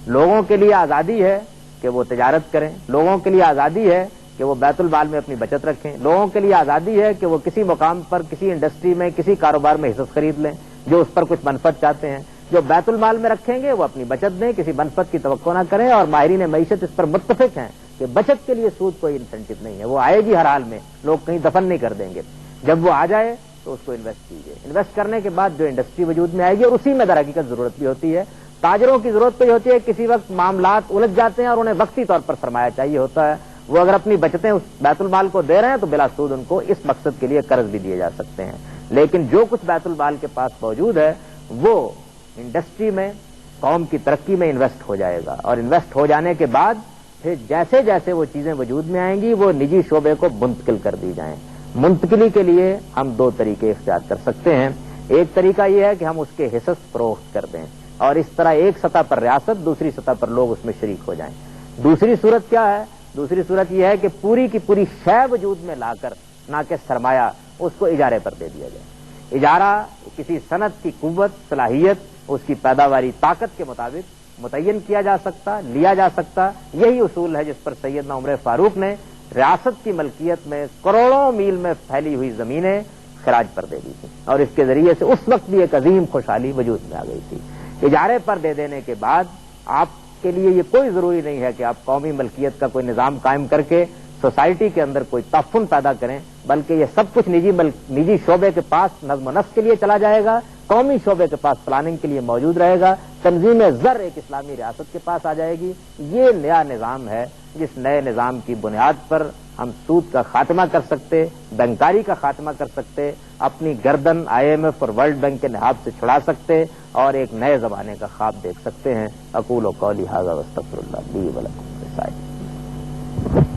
S2: لوگوں کے لیے آزادی ہے کہ وہ تجارت کریں، لوگوں کے لیے آزادی ہے کہ وہ بیت المال میں اپنی بچت رکھیں، لوگوں کے لیے آزادی ہے کہ وہ کسی مقام پر کسی انڈسٹری میں کسی کاروبار میں حصص خرید لیں جو اس پر کچھ منفعت چاہتے ہیں، جو بیت المال میں رکھیں گے وہ اپنی بچت دیں، کسی منفعت کی توقع نہ کریں، اور ماہرین معیشت اس پر متفق ہیں کہ بچت کے لیے سود کوئی انسینٹو نہیں ہے، وہ آئے گی ہر حال میں، لوگ کہیں دفن نہیں کر دیں گے، جب وہ آ جائے تو اس کو انویسٹ کیجیے، انویسٹ کرنے کے بعد جو انڈسٹری وجود میں آئے گی، اور اسی میں در حقیقت ضرورت بھی ہوتی ہے، تاجروں کی ضرورت تو یہ ہوتی ہے کسی وقت معاملات الجھ جاتے ہیں اور انہیں وقتی طور پر سرمایہ چاہیے ہوتا ہے، وہ اگر اپنی بچتیں اس بیت المال کو دے رہے ہیں تو بلا سود ان کو اس مقصد کے لیے قرض بھی دیے جا سکتے ہیں، لیکن جو کچھ بیت المال کے پاس موجود ہے وہ انڈسٹری میں قوم کی ترقی میں انویسٹ ہو جائے گا، اور انویسٹ ہو جانے کے بعد پھر جیسے جیسے وہ چیزیں وجود میں آئیں گی وہ نجی شعبے کو منتقل کر دی جائیں۔ منتقلی کے لیے ہم 2 طریقے اختیار کر سکتے ہیں، ایک طریقہ یہ ہے کہ ہم اس کے حصص فروخت کر دیں، اور اس طرح ایک سطح پر ریاست، دوسری سطح پر لوگ اس میں شریک ہو جائیں۔ دوسری صورت کیا ہے؟ دوسری صورت یہ ہے کہ پوری کی پوری شے وجود میں لا کر، نہ کہ سرمایہ، اس کو اجارے پر دے دیا جائے۔ اجارہ کسی صنعت کی قوت، صلاحیت، اس کی پیداواری طاقت کے مطابق متعین کیا جا سکتا، لیا جا سکتا، یہی اصول ہے جس پر سیدنا عمر فاروق نے ریاست کی ملکیت میں کروڑوں میل میں پھیلی ہوئی زمینیں خراج پر دے دی تھی، اور اس کے ذریعے سے اس وقت بھی ایک عظیم خوشحالی وجود میں آ گئی تھی۔ اجارے پر دے دینے کے بعد آپ کے لیے یہ کوئی ضروری نہیں ہے کہ آپ قومی ملکیت کا کوئی نظام قائم کر کے سوسائٹی کے اندر کوئی تعفن پیدا کریں، بلکہ یہ سب کچھ نجی شعبے کے پاس نظم و نسق کے لیے چلا جائے گا، قومی شعبے کے پاس پلاننگ کے لیے موجود رہے گا، تنظیم زر ایک اسلامی ریاست کے پاس آ جائے گی۔ یہ نیا نظام ہے جس نئے نظام کی بنیاد پر ہم سود کا خاتمہ کر سکتے، بینکاری کا خاتمہ کر سکتے، اپنی گردن IMF اور ورلڈ بینک کے نہاد سے چھڑا سکتے، اور ایک نئے زمانے کا خواب دیکھ سکتے ہیں۔ اقول قولی ھذا واستغفر اللہ لی ولکم۔